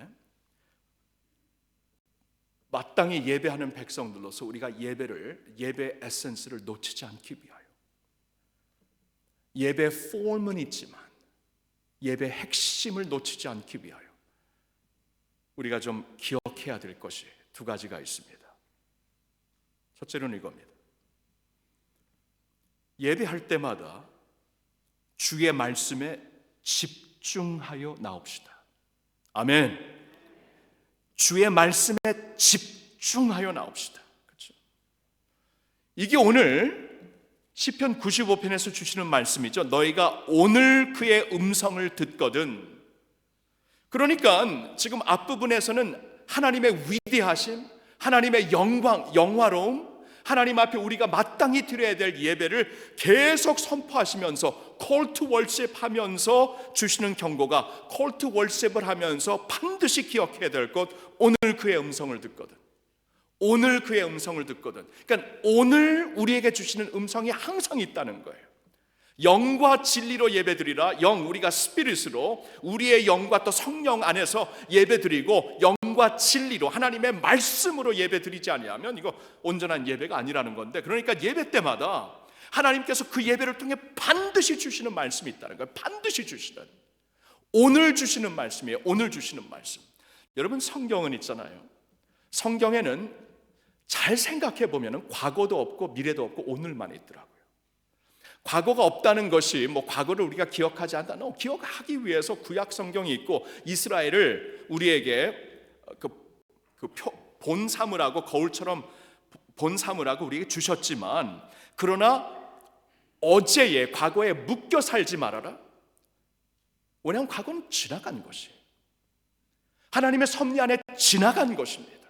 마땅히 예배하는 백성들로서 우리가 예배 에센스를 놓치지 않기 위하여, 예배 폼은 있지만 예배 핵심을 놓치지 않기 위하여 우리가 좀 기억해야 될 것이 2가지가 있습니다. 첫째는 이겁니다. 예배할 때마다 주의 말씀에 집중하여 나옵시다. 아멘. 주의 말씀에 집중하여 나옵시다. 그렇죠? 이게 오늘 시편 95편에서 주시는 말씀이죠. 너희가 오늘 그의 음성을 듣거든. 그러니까 지금 앞부분에서는 하나님의 위대하심, 하나님의 영광, 영화로움, 하나님 앞에 우리가 마땅히 드려야 될 예배를 계속 선포하시면서 call to worship 하면서 주시는 경고가, call to worship을 하면서 반드시 기억해야 될 것, 오늘 그의 음성을 듣거든. 오늘 그의 음성을 듣거든. 그러니까 오늘 우리에게 주시는 음성이 항상 있다는 거예요. 영과 진리로 예배드리라. 영, 우리가 스피릿으로 우리의 영과 또 성령 안에서 예배드리고, 영과 진리로 하나님의 말씀으로 예배드리지 아니하면 이거 온전한 예배가 아니라는 건데, 그러니까 예배 때마다 하나님께서 그 예배를 통해 반드시 주시는 말씀이 있다는 거예요. 반드시 주시는, 오늘 주시는 말씀이에요. 오늘 주시는 말씀. 여러분, 성경은 있잖아요, 성경에는 잘 생각해 보면 과거도 없고 미래도 없고 오늘만 있더라고요. 과거가 없다는 것이 과거를 우리가 기억하지 않다. 기억하기 위해서 구약 성경이 있고, 이스라엘을 우리에게 본 삼으라고, 거울처럼 본 삼으라고 우리에게 주셨지만, 그러나 어제의 과거에 묶여 살지 말아라. 왜냐하면 과거는 지나간 것이에요. 하나님의 섭리 안에 지나간 것입니다.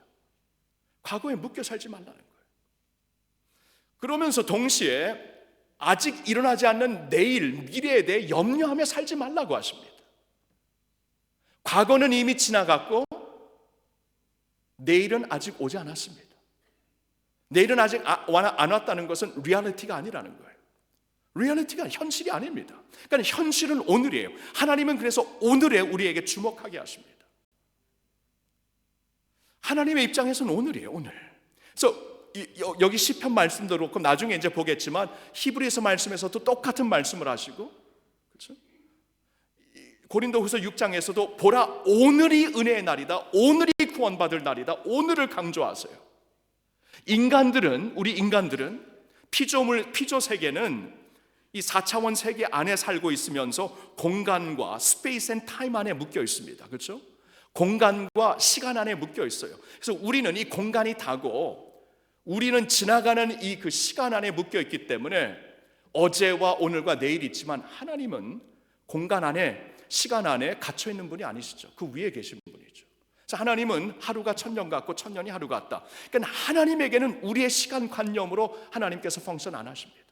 과거에 묶여 살지 말라는 거예요. 그러면서 동시에 아직 일어나지 않는 내일, 미래에 대해 염려하며 살지 말라고 하십니다. 과거는 이미 지나갔고 내일은 아직 오지 않았습니다. 내일은 아직 안 왔다는 것은 리얼리티가 아니라는 거예요. 리얼리티가 현실이 아닙니다. 그러니까 현실은 오늘이에요. 하나님은 그래서 오늘에 우리에게 주목하게 하십니다. 하나님의 입장에서는 오늘이에요, 오늘. 그래서 여기 시편 말씀도 그렇고 나중에 이제 보겠지만 히브리서 말씀에서도 똑같은 말씀을 하시고, 그렇죠? 고린도후서 6장에서도 보라 오늘이 은혜의 날이다, 오늘이 구원받을 날이다, 오늘을 강조하세요. 우리 인간들은 피조 세계는 이 4차원 세계 안에 살고 있으면서 공간과 스페이스 앤 타임 안에 묶여 있습니다. 그렇죠? 공간과 시간 안에 묶여 있어요. 그래서 우리는 이 공간이 다고 우리는 지나가는 이 그 시간 안에 묶여 있기 때문에 어제와 오늘과 내일이 있지만 하나님은 공간 안에 시간 안에 갇혀 있는 분이 아니시죠. 그 위에 계신 분이죠. 그래서 하나님은 하루가 천년 같고 천년이 하루 같다. 그러니까 하나님에게는 우리의 시간 관념으로 하나님께서 펑션 안 하십니다.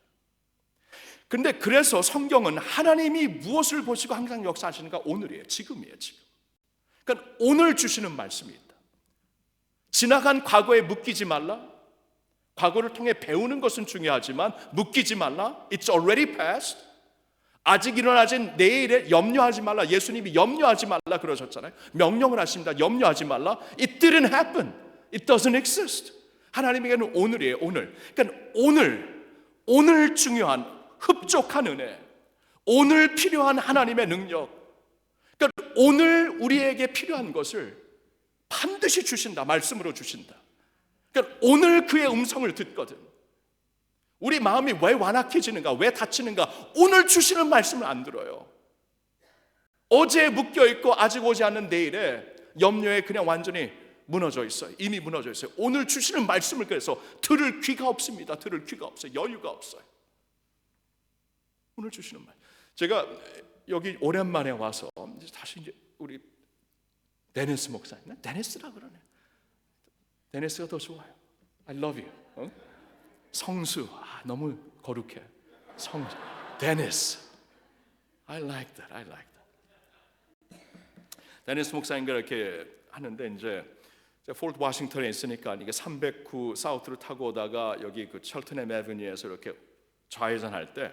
근데 그래서 성경은 하나님이 무엇을 보시고 항상 역사하시는가? 오늘이에요. 지금이에요. 지금. 그러니까 오늘 주시는 말씀이 있다. 지나간 과거에 묶이지 말라. 과거를 통해 배우는 것은 중요하지만 묶이지 말라. It's already past. 아직 일어나진 내일에 염려하지 말라. 예수님이 염려하지 말라 그러셨잖아요. 명령을 하십니다. 염려하지 말라. It didn't happen. It doesn't exist. 하나님에게는 오늘이에요. 오늘. 그러니까 오늘 중요한 흡족한 은혜, 오늘 필요한 하나님의 능력, 그러니까 오늘 우리에게 필요한 것을 반드시 주신다. 말씀으로 주신다. 그러니까 오늘 그의 음성을 듣거든. 우리 마음이 왜 완악해지는가, 왜 다치는가? 오늘 주시는 말씀을 안 들어요. 어제에 묶여있고 아직 오지 않는 내일에 염려에 그냥 완전히 무너져 있어요. 이미 무너져 있어요. 오늘 주시는 말씀을 그래서 들을 귀가 없습니다. 들을 귀가 없어요. 여유가 없어요. 오늘 주시는 말. 제가 여기 오랜만에 와서 다시 이제 우리 데니스 목사님, 데니스라 그러네. 데니스가 더 좋아요. I love you. 성수, 너무 거룩해. 성수, 데니스. I like that. 데니스 목사님과 이렇게 하는데 이제 폴트 워싱턴에 있으니까 이게 309 사우트를 타고 오다가 여기 그 철튼햄 애버니에서 이렇게 좌회전할 때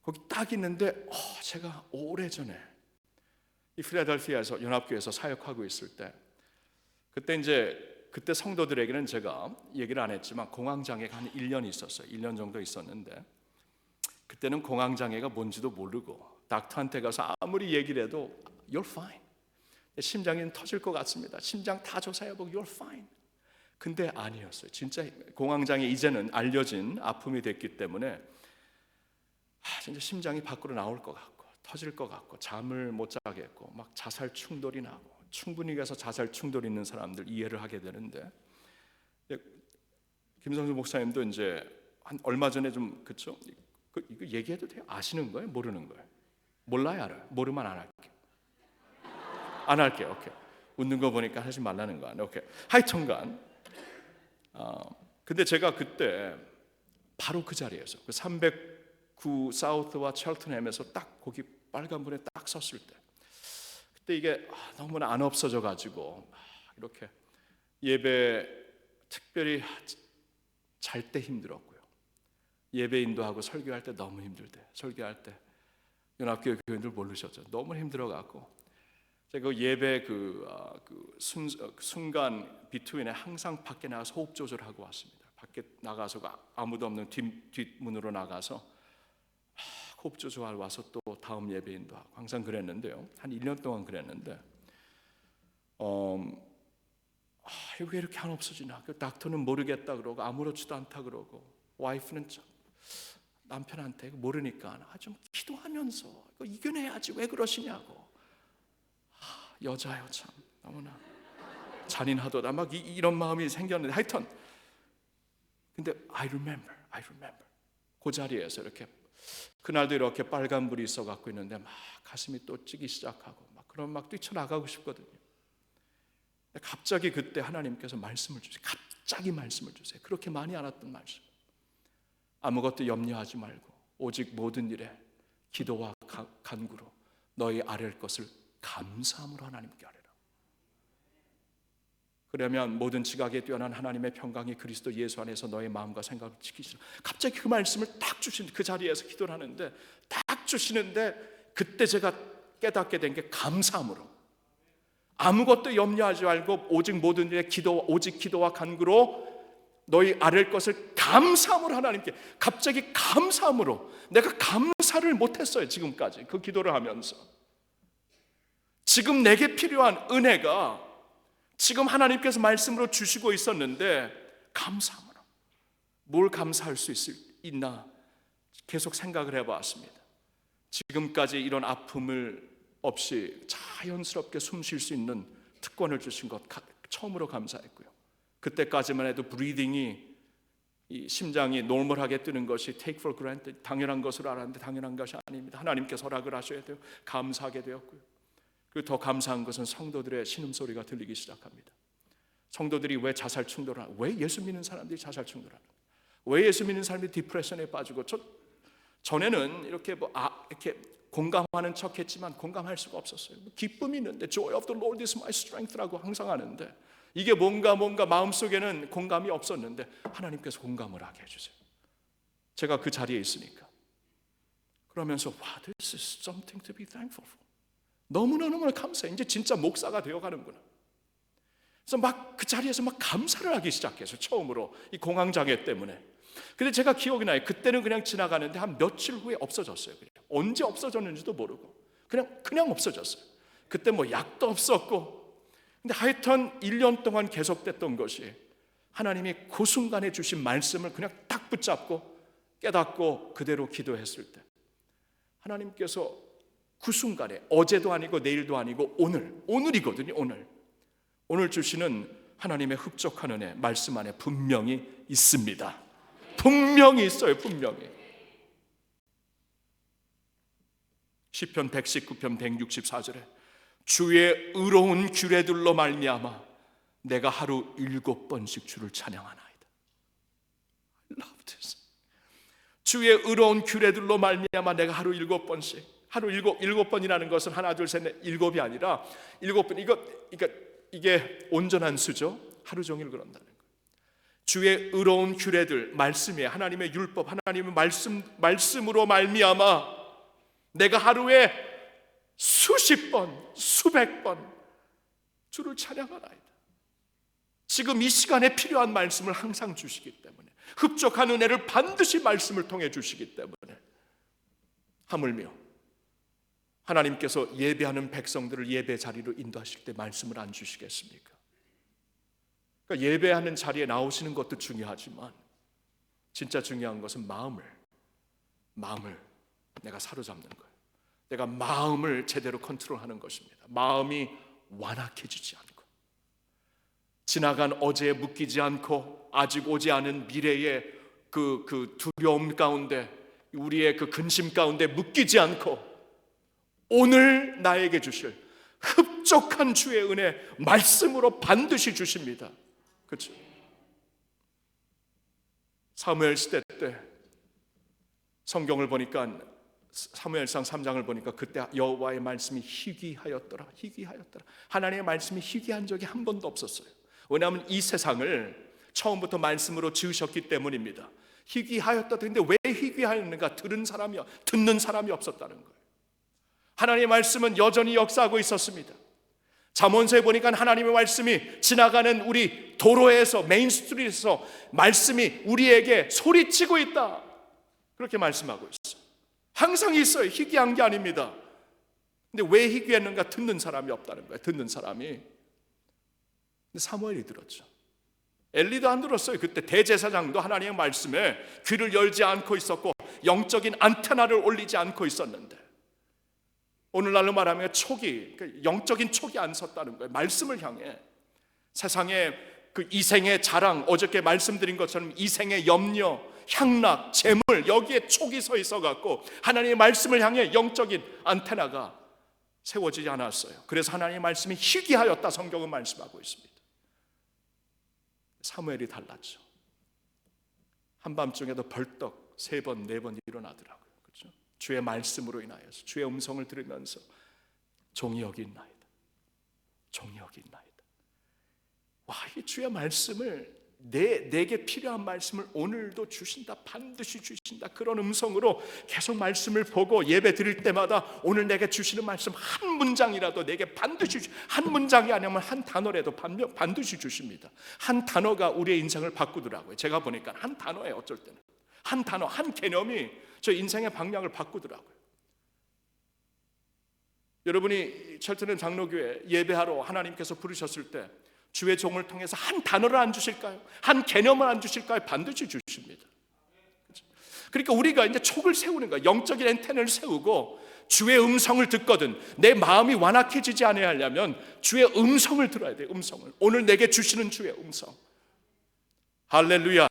거기 딱 있는데 제가 오래전에 이 필라델피아에서 연합교회에서 사역하고 있을 때 그때 성도들에게는 제가 얘기를 안 했지만 공황장애가 한 1년 있었어요. 1년 정도 있었는데 그때는 공황장애가 뭔지도 모르고 닥터한테 가서 아무리 얘기를 해도 You're fine. 심장이 터질 것 같습니다. 심장 다 조사해보고 You're fine. 근데 아니었어요. 진짜 공황장애 이제는 알려진 아픔이 됐기 때문에 진짜 심장이 밖으로 나올 것 같고 터질 것 같고 잠을 못 자겠고 막 자살 충돌이 나고 충분히 가서 자살 충돌 있는 사람들 이해를 하게 되는데 김성수 목사님도 이제 한 얼마 전에 좀 그렇죠? 이거 얘기해도 돼요? 아시는 거예요? 모르는 거예요? 몰라요? 알아요? 모르면 안 할게요. 안 할게요. 오케이. 웃는 거 보니까 하지 말라는 거 아니에요. 오케이. 하여튼간 근데 제가 그때 바로 그 자리에서 그 309 사우트와 찰튼햄에서 딱 거기 빨간불에 딱 섰을 때 그때 이게 너무나 안 없어져 가지고 이렇게 예배 특별히 잘 때 힘들었고요. 예배 인도하고 설교할 때 너무 힘들대. 설교할 때 연합교회 교인들 모르셨죠? 너무 힘들어 갖고 제가 그 예배 순간 비투인에 항상 밖에 나가서 호흡 조절하고 왔습니다. 밖에 나가서 아무도 없는 뒷문으로 나가서 호흡 조절하고 와서 또 다음 예배 인도하고 항상 그랬는데요. 한 1년 동안 그랬는데 왜 이렇게 안 없어지나? 그 닥터는 모르겠다 그러고 아무렇지도 않다 그러고 와이프는 남편한테 모르니까 좀 기도하면서 이거 이겨내야지 왜 그러시냐고. 여자요 참 너무나 잔인하도다 막 이런 마음이 생겼는데 하여튼 근데 I remember 그 자리에서 이렇게 그날도 이렇게 빨간불이 있어 갖고 있는데 막 가슴이 또 찌기 시작하고 막 그럼 막 뛰쳐나가고 싶거든요. 갑자기 그때 하나님께서 말씀을 주세요. 갑자기 말씀을 주세요. 그렇게 많이 알았던 말씀. 아무것도 염려하지 말고 오직 모든 일에 기도와 간구로 너희 아랠 것을 감사함으로 하나님께 아뢰라. 그러면 모든 지각에 뛰어난 하나님의 평강이 그리스도 예수 안에서 너의 마음과 생각을 지키시라. 갑자기 그 말씀을 딱 주신 그 자리에서 기도를 하는데 딱 주시는데 그때 제가 깨닫게 된 게 감사함으로 아무것도 염려하지 말고 오직 모든 일에 오직 기도와 간구로 너희 아랠 것을 감사함으로 하나님께, 갑자기 감사함으로, 내가 감사를 못했어요 지금까지 그 기도를 하면서. 지금 내게 필요한 은혜가 지금 하나님께서 말씀으로 주시고 있었는데 감사함으로 뭘 감사할 수 있나 계속 생각을 해봤습니다. 지금까지 이런 아픔을 없이 자연스럽게 숨 쉴 수 있는 특권을 주신 것 처음으로 감사했고요. 그때까지만 해도 브리딩이, 이 심장이 노멀하게 뜨는 것이 take for granted, 당연한 것으로 알았는데 당연한 것이 아닙니다. 하나님께서 허락을 하셔야 돼요. 감사하게 되었고요. 그리고 더 감사한 것은 성도들의 신음소리가 들리기 시작합니다. 성도들이 왜 자살 충돌을 하고, 왜 예수 믿는 사람들이 자살 충돌을 하는, 왜 예수 믿는 사람들이 디프레션에 빠지고, 전에는 이렇게 이렇게 공감하는 척했지만 공감할 수가 없었어요. 기쁨이 있는데 Joy of the Lord is my strength라고 항상 하는데 이게 뭔가 마음속에는 공감이 없었는데 하나님께서 공감을 하게 해주세요. 제가 그 자리에 있으니까 그러면서 wow, this is something to be thankful for. 너무나 감사해. 이제 진짜 목사가 되어가는구나. 그래서 막 그 자리에서 막 감사를 하기 시작해서 처음으로 이 공황장애 때문에. 근데 제가 기억이 나요. 그때는 그냥 지나가는데 한 며칠 후에 없어졌어요. 그냥. 언제 없어졌는지도 모르고 그냥 없어졌어요. 그때 뭐 약도 없었고. 근데 하여튼 1년 동안 계속됐던 것이 하나님이 그 순간에 주신 말씀을 그냥 딱 붙잡고 깨닫고 그대로 기도했을 때 하나님께서 그 순간에, 어제도 아니고 내일도 아니고 오늘이거든요. 오늘 주시는 하나님의 흡족한 은혜 말씀 안에 분명히 있습니다. 분명히 있어요. 분명히. 시편 119편 164절에 주의 의로운 규례들로 말미암아 내가 하루 7번씩 주를 찬양하나이다. I love this. 주의 의로운 규례들로 말미암아 내가 하루 7번씩, 하루 7번이라는 것은 하나 둘 셋 넷 7이 아니라 7번. 이게 온전한 수죠. 하루 종일 그런다는 거예요. 주의 의로운 규례들, 말씀이에요. 하나님의 율법, 하나님의 말씀으로 말미암아 내가 하루에 수십 번, 수백 번 주를 찬양하나이다. 지금 이 시간에 필요한 말씀을 항상 주시기 때문에, 흡족한 은혜를 반드시 말씀을 통해 주시기 때문에, 하물며 하나님께서 예배하는 백성들을 예배 자리로 인도하실 때 말씀을 안 주시겠습니까? 그러니까 예배하는 자리에 나오시는 것도 중요하지만 진짜 중요한 것은 마음을 내가 사로잡는 거예요. 내가 마음을 제대로 컨트롤하는 것입니다. 마음이 완악해지지 않고, 지나간 어제에 묶이지 않고, 아직 오지 않은 미래의 그 두려움 가운데, 우리의 그 근심 가운데 묶이지 않고 오늘 나에게 주실 흡족한 주의 은혜 말씀으로 반드시 주십니다. 그렇죠? 사무엘 시대 때 성경을 보니까, 사무엘상 3장을 보니까 그때 여호와의 말씀이 희귀하였더라. 하나님의 말씀이 희귀한 적이 한 번도 없었어요. 왜냐하면 이 세상을 처음부터 말씀으로 지으셨기 때문입니다. 희귀하였다. 근데 왜 희귀하였는가? 듣는 사람이 없었다는 거예요. 하나님의 말씀은 여전히 역사하고 있었습니다. 잠언서에 보니까 하나님의 말씀이 지나가는 우리 도로에서, 메인스트리트에서 말씀이 우리에게 소리치고 있다, 그렇게 말씀하고 있어요. 항상 있어요. 희귀한 게 아닙니다. 근데 왜 희귀했는가? 듣는 사람이 없다는 거예요. 듣는 사람이. 근데 사무엘이 들었죠. 엘리도 안 들었어요. 그때 대제사장도 하나님의 말씀에 귀를 열지 않고 있었고 영적인 안테나를 올리지 않고 있었는데, 오늘날로 말하면 영적인 촉이 안 섰다는 거예요. 말씀을 향해. 세상의 그 이생의 자랑, 어저께 말씀드린 것처럼 이생의 염려, 향락, 재물, 여기에 촉이 서 있어갖고 하나님의 말씀을 향해 영적인 안테나가 세워지지 않았어요. 그래서 하나님의 말씀이 희귀하였다, 성경은 말씀하고 있습니다. 사무엘이 달랐죠. 한밤중에도 벌떡 3번, 4번 일어나더라고요. 그렇죠? 주의 말씀으로 인하여서, 주의 음성을 들으면서 종이 여기 있나이다. 와, 이 주의 말씀을 내게 필요한 말씀을 오늘도 주신다, 반드시 주신다. 그런 음성으로 계속 말씀을 보고 예배 드릴 때마다 오늘 내게 주시는 말씀 한 문장이라도 내게 반드시, 한 문장이 아니면 한 단어라도 반드시 주십니다. 한 단어가 우리의 인생을 바꾸더라고요. 제가 보니까 한 단어예요. 어쩔 때는 한 단어, 한 개념이 저 인생의 방향을 바꾸더라고요. 여러분이 철저는 장로교회 예배하러 하나님께서 부르셨을 때 주의 종을 통해서 한 단어를 안 주실까요? 한 개념을 안 주실까요? 반드시 주십니다. 그러니까 우리가 이제 촉을 세우는 거야. 영적인 엔테나를 세우고 주의 음성을 듣거든 내 마음이 완악해지지 않아야 하려면 주의 음성을 들어야 돼요. 음성을. 오늘 내게 주시는 주의 음성. 할렐루야.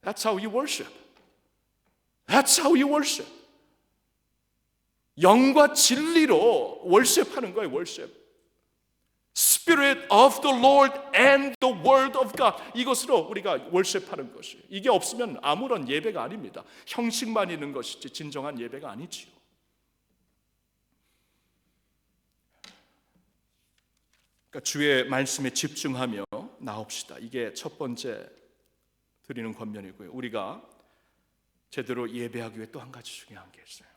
That's how you worship. That's how you worship. 영과 진리로 월십하는 거예요. 월십. Spirit of the Lord and the Word of God. 이것으로 우리가 월십하는 것이에요. 이게 없으면 아무런 예배가 아닙니다. 형식만 있는 것이지 진정한 예배가 아니지요. 그러니까 주의 말씀에 집중하며 나옵시다. 이게 첫 번째 드리는 권면이고요. 우리가 제대로 예배하기 위해 또 한 가지 중요한 게 있어요.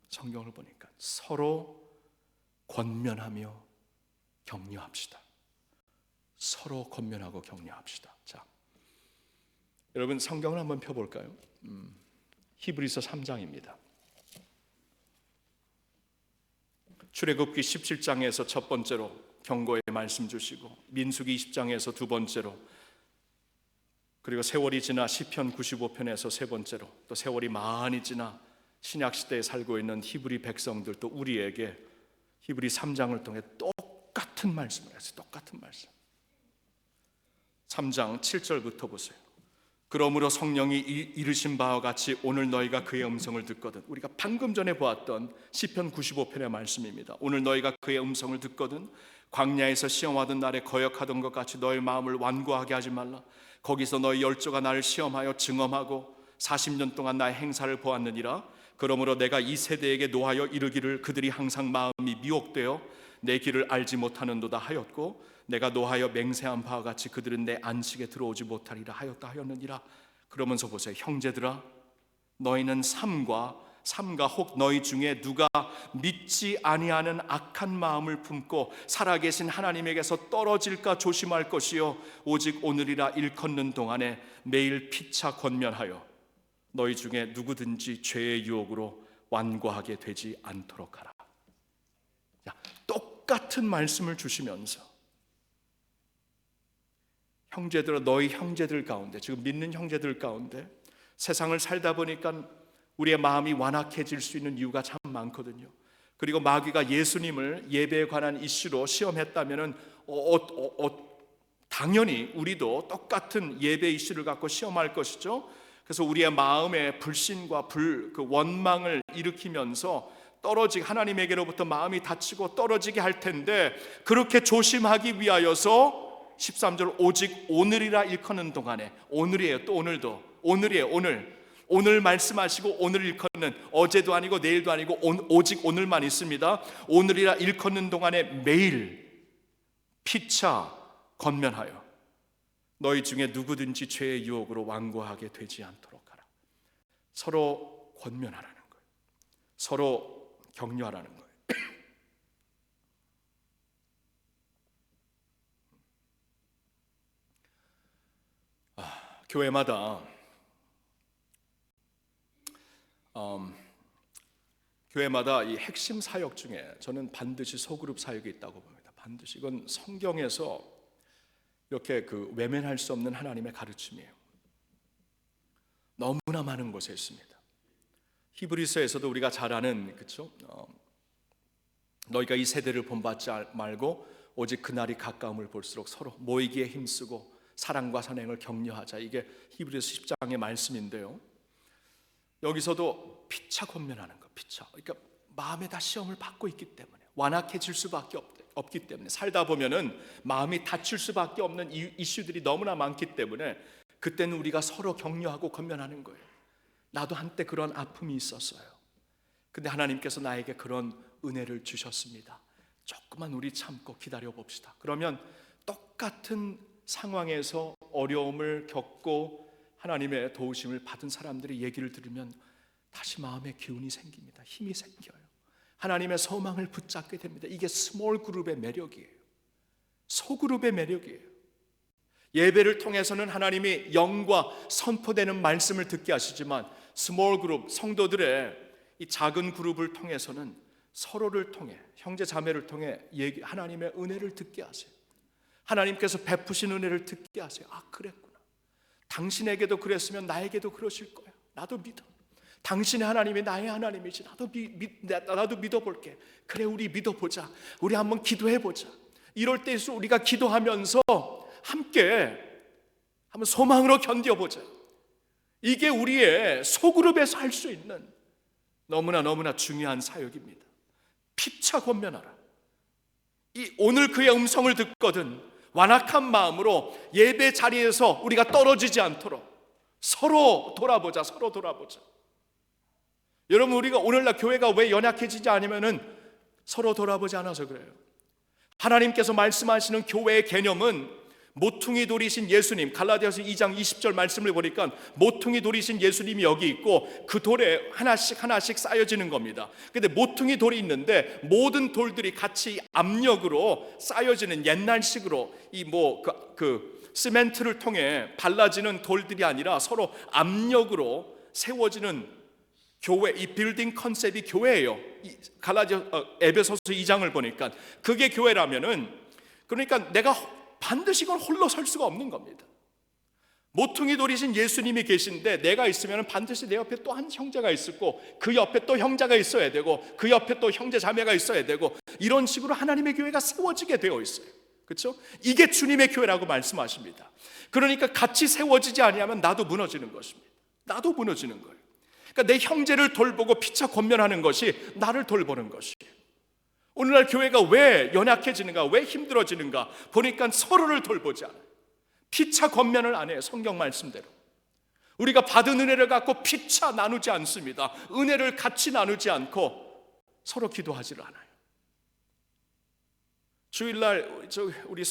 성경을 보니까 서로 권면하며 격려합시다. 서로 권면하고 격려합시다. 자, 여러분 성경을 한번 펴볼까요? 히브리서 3장입니다. 출애굽기 17장에서 첫 번째로 경고의 말씀 주시고 민수기 20장에서 두 번째로 그리고 세월이 지나 시편 95편에서 세 번째로 또 세월이 많이 지나 신약시대에 살고 있는 히브리 백성들 또 우리에게 히브리 3장을 통해 똑같은 말씀을 했어요. 똑같은 말씀. 3장 7절부터 보세요. 그러므로 성령이 이르신 바와 같이 오늘 너희가 그의 음성을 듣거든. 우리가 방금 전에 보았던 시편 95편의 말씀입니다. 오늘 너희가 그의 음성을 듣거든 광야에서 시험하던 날에 거역하던 것 같이 너희 마음을 완고하게 하지 말라. 거기서 너희 열조가 나를 시험하여 증언하고 40년 동안 나의 행사를 보았느니라. 그러므로 내가 이 세대에게 노하여 이르기를 그들이 항상 마음이 미혹되어 내 길을 알지 못하는도다 하였고 내가 노하여 맹세한 바와 같이 그들은 내 안식에 들어오지 못하리라 하였다 하였느니라. 그러면서 보세요. 형제들아 너희는 삼가 혹 너희 중에 누가 믿지 아니하는 악한 마음을 품고 살아계신 하나님에게서 떨어질까 조심할 것이요 오직 오늘이라 일컫는 동안에 매일 피차 권면하여 너희 중에 누구든지 죄의 유혹으로 완고하게 되지 않도록 하라. 자, 똑같은 말씀을 주시면서 형제들아 너희 형제들 가운데 지금 믿는 형제들 가운데 세상을 살다 보니까 우리의 마음이 완악해질 수 있는 이유가 참 많거든요. 그리고 마귀가 예수님을 예배에 관한 이슈로 시험했다면은 당연히 우리도 똑같은 예배 이슈를 갖고 시험할 것이죠. 그래서 우리의 마음에 불신과 그 원망을 일으키면서 하나님에게로부터 마음이 닫히고 떨어지게 할 텐데 그렇게 조심하기 위하여서 13절 오직 오늘이라 일컫는 동안에 오늘이에요. 또 오늘도 오늘이에요. 오늘 말씀하시고 오늘 일컫는 어제도 아니고 내일도 아니고 오직 오늘만 있습니다. 오늘이라 일컫는 동안에 매일 피차 권면하여 너희 중에 누구든지 죄의 유혹으로 완고하게 되지 않도록 하라. 서로 권면하라는 거예요. 서로 격려하라는 거예요. 교회마다 이 핵심 사역 중에 저는 반드시 소그룹 사역이 있다고 봅니다. 반드시 이건 성경에서 이렇게 외면할 수 없는 하나님의 가르침이에요. 너무나 많은 곳에 있습니다. 히브리서에서도 우리가 잘 아는 그렇죠? 너희가 이 세대를 본받지 말고 오직 그날이 가까움을 볼수록 서로 모이기에 힘쓰고 사랑과 선행을 격려하자. 이게 히브리서 10장의 말씀인데요. 여기서도 피차 권면하는 거, 피차. 그러니까 마음에 다 시험을 받고 있기 때문에 완악해질 수밖에 없기 때문에 살다 보면은 마음이 다칠 수밖에 없는 이슈들이 너무나 많기 때문에 그때는 우리가 서로 격려하고 권면하는 거예요. 나도 한때 그런 아픔이 있었어요. 근데 하나님께서 나에게 그런 은혜를 주셨습니다. 조금만 우리 참고 기다려 봅시다. 그러면 똑같은 상황에서 어려움을 겪고 하나님의 도우심을 받은 사람들의 얘기를 들으면 다시 마음의 기운이 생깁니다. 힘이 생겨요. 하나님의 소망을 붙잡게 됩니다. 이게 스몰 그룹의 매력이에요. 소그룹의 매력이에요. 예배를 통해서는 하나님이 영과 선포되는 말씀을 듣게 하시지만 스몰 그룹, 성도들의 이 작은 그룹을 통해서는 서로를 통해, 형제 자매를 통해 하나님의 은혜를 듣게 하세요. 하나님께서 베푸신 은혜를 듣게 하세요. 아, 그랬구나. 당신에게도 그랬으면 나에게도 그러실 거야. 나도 믿어. 당신의 하나님이 나의 하나님이지. 나도 믿어볼게. 그래, 우리 믿어보자. 우리 한번 기도해보자. 이럴 때에서 우리가 기도하면서 함께 한번 소망으로 견뎌보자. 이게 우리의 소그룹에서 할 수 있는 너무나 중요한 사역입니다. 피차 권면하라. 오늘 그의 음성을 듣거든 완악한 마음으로 예배 자리에서 우리가 떨어지지 않도록 서로 돌아보자. 여러분, 우리가 오늘날 교회가 왜 연약해지지 않으면은 서로 돌아보지 않아서 그래요. 하나님께서 말씀하시는 교회의 개념은 모퉁이 돌이신 예수님, 갈라디아서 2장 20절 말씀을 보니까 모퉁이 돌이신 예수님이 여기 있고 그 돌에 하나씩 쌓여지는 겁니다. 근데 모퉁이 돌이 있는데 모든 돌들이 같이 압력으로 쌓여지는 옛날식으로 시멘트를 통해 발라지는 돌들이 아니라 서로 압력으로 세워지는 교회, 이 빌딩 컨셉이 교회예요. 에베소서 2장을 보니까 그게 교회라면은, 그러니까 내가 반드시 그걸 홀로 설 수가 없는 겁니다. 모퉁이 돌이신 예수님이 계신데 내가 있으면 반드시 내 옆에 또 한 형제가 있을 거고 그 옆에 또 형제가 있어야 되고 그 옆에 또 형제 자매가 있어야 되고 이런 식으로 하나님의 교회가 세워지게 되어 있어요. 그렇죠? 이게 주님의 교회라고 말씀하십니다. 그러니까 같이 세워지지 아니하면 나도 무너지는 것입니다. 나도 무너지는 거예요. 그러니까 내 형제를 돌보고 피차 권면하는 것이 나를 돌보는 것이에요. 오늘날 교회가 왜 연약해지는가, 왜 힘들어지는가 보니까 서로를 돌보지 않아요. 피차 권면을 안 해요. 성경 말씀대로 우리가 받은 은혜를 갖고 피차 나누지 않습니다. 은혜를 같이 나누지 않고 서로 기도하지를 않아요. 주일날 우리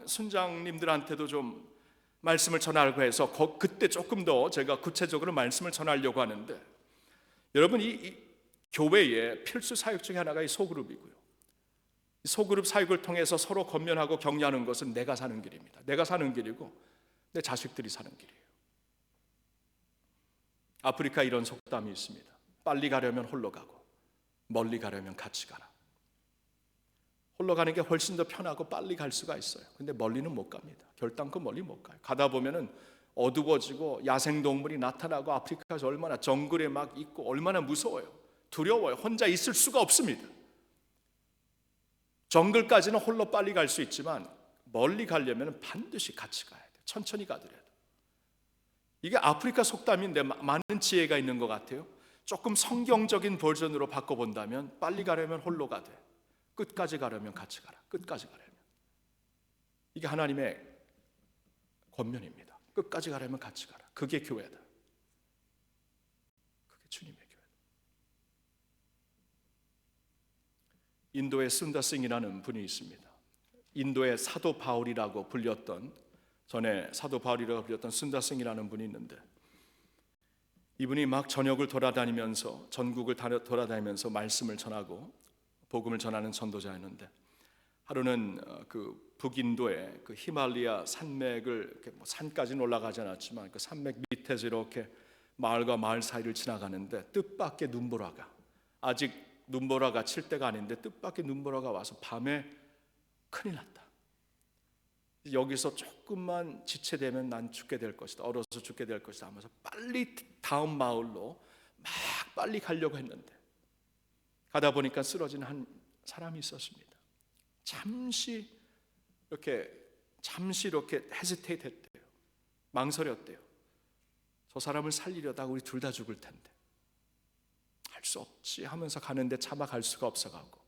순장님들한테도 좀 말씀을 전하려고 해서 그때 조금 더 제가 구체적으로 말씀을 전하려고 하는데, 여러분, 이 교회의 필수 사역 중에 하나가 이 소그룹이고요. 이 소그룹 사역을 통해서 서로 권면하고 격려하는 것은 내가 사는 길입니다. 내가 사는 길이고 내 자식들이 사는 길이에요. 아프리카 이런 속담이 있습니다. 빨리 가려면 홀로 가고 멀리 가려면 같이 가라. 홀로 가는 게 훨씬 더 편하고 빨리 갈 수가 있어요. 근데 멀리는 못 갑니다. 결단코 멀리 못 가요. 가다 보면은 어두워지고 야생동물이 나타나고 아프리카에서 얼마나 정글에 막 있고 얼마나 무서워요. 두려워요. 혼자 있을 수가 없습니다. 정글까지는 홀로 빨리 갈 수 있지만 멀리 가려면 반드시 같이 가야 돼요. 천천히 가더라도. 이게 아프리카 속담인데 많은 지혜가 있는 것 같아요. 조금 성경적인 버전으로 바꿔본다면 빨리 가려면 홀로 가되 끝까지 가려면 같이 가라. 끝까지 가려면. 이게 하나님의 권면입니다. 끝까지 가려면 같이 가라. 그게 교회다. 그게 주님의 교회다. 인도의 순다싱이라는 분이 있습니다. 인도의 사도 바울이라고 불렸던, 전에 사도 바울이라고 불렸던 순다싱이라는 분이 있는데, 이분이 막 전역을 돌아다니면서 전국을 돌아다니면서 말씀을 전하고 복음을 전하는 전도자였는데, 하루는 그 북인도의 그 히말라야 산맥을 이렇게 산까지는 올라가지 않았지만 그 산맥 밑에서 이렇게 마을과 마을 사이를 지나가는데 뜻밖의 눈보라가, 아직 눈보라가 칠 때가 아닌데 뜻밖의 눈보라가 와서 밤에 큰일 났다. 여기서 조금만 지체되면 난 죽게 될 것이다. 얼어서 죽게 될 것이다 하면서 빨리 다음 마을로 막 빨리 가려고 했는데 가다 보니까 쓰러진 한 사람이 있었습니다. 잠시 이렇게 헤지테이트 했대요. 망설였대요. 저 사람을 살리려다가 우리 둘 다 죽을 텐데 할 수 없지 하면서 가는데 차마 갈 수가 없어가고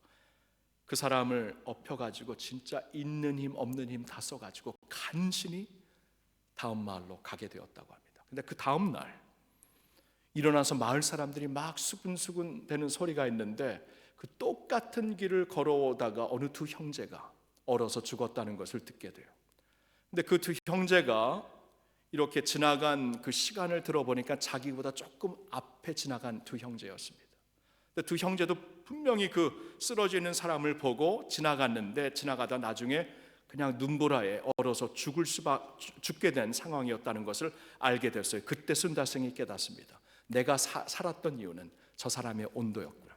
그 사람을 엎혀가지고 진짜 있는 힘 없는 힘 다 써가지고 간신히 다음 마을로 가게 되었다고 합니다. 근데 그 다음 날 일어나서 마을 사람들이 막 수근수근 되는 소리가 있는데 그 똑같은 길을 걸어오다가 어느 두 형제가 얼어서 죽었다는 것을 듣게 돼요. 근데 그 두 형제가 이렇게 지나간 그 시간을 들어보니까 자기보다 조금 앞에 지나간 두 형제였습니다. 근데 두 형제도 분명히 그 쓰러져 있는 사람을 보고 지나갔는데, 지나가다 나중에 그냥 눈보라에 얼어서 죽게 된 상황이었다는 것을 알게 됐어요. 그때 순다성이 깨닫습니다. 내가 살았던 이유는 저 사람의 온도였구나.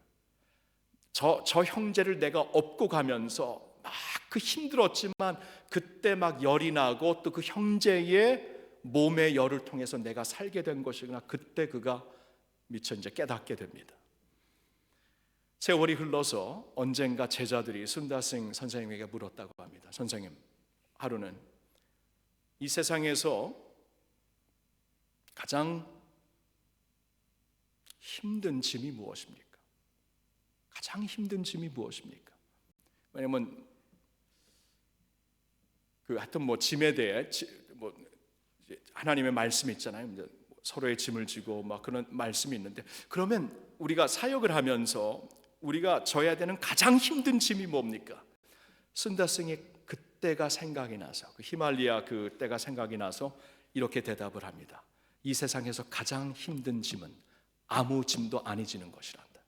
저 형제를 내가 업고 가면서 막 그 힘들었지만 그때 막 열이 나고 또 그 형제의 몸의 열을 통해서 내가 살게 된 것이구나. 그때 그가 미처 이제 깨닫게 됩니다. 세월이 흘러서 언젠가 제자들이 순다승 선생님에게 물었다고 합니다. 선생님, 하루는 이 세상에서 가장 힘든 짐이 무엇입니까? 가장 힘든 짐이 무엇입니까? 왜냐면 하여튼 짐에 대해 하나님의 말씀이 있잖아요. 서로의 짐을 지고 막 그런 말씀이 있는데, 그러면 우리가 사역을 하면서 우리가 져야 되는 가장 힘든 짐이 뭡니까? 순다승이 그때가 생각이 나서, 그 히말리아 그때가 생각이 나서 이렇게 대답을 합니다. 이 세상에서 가장 힘든 짐은 아무 짐도 안 지는 것이란다.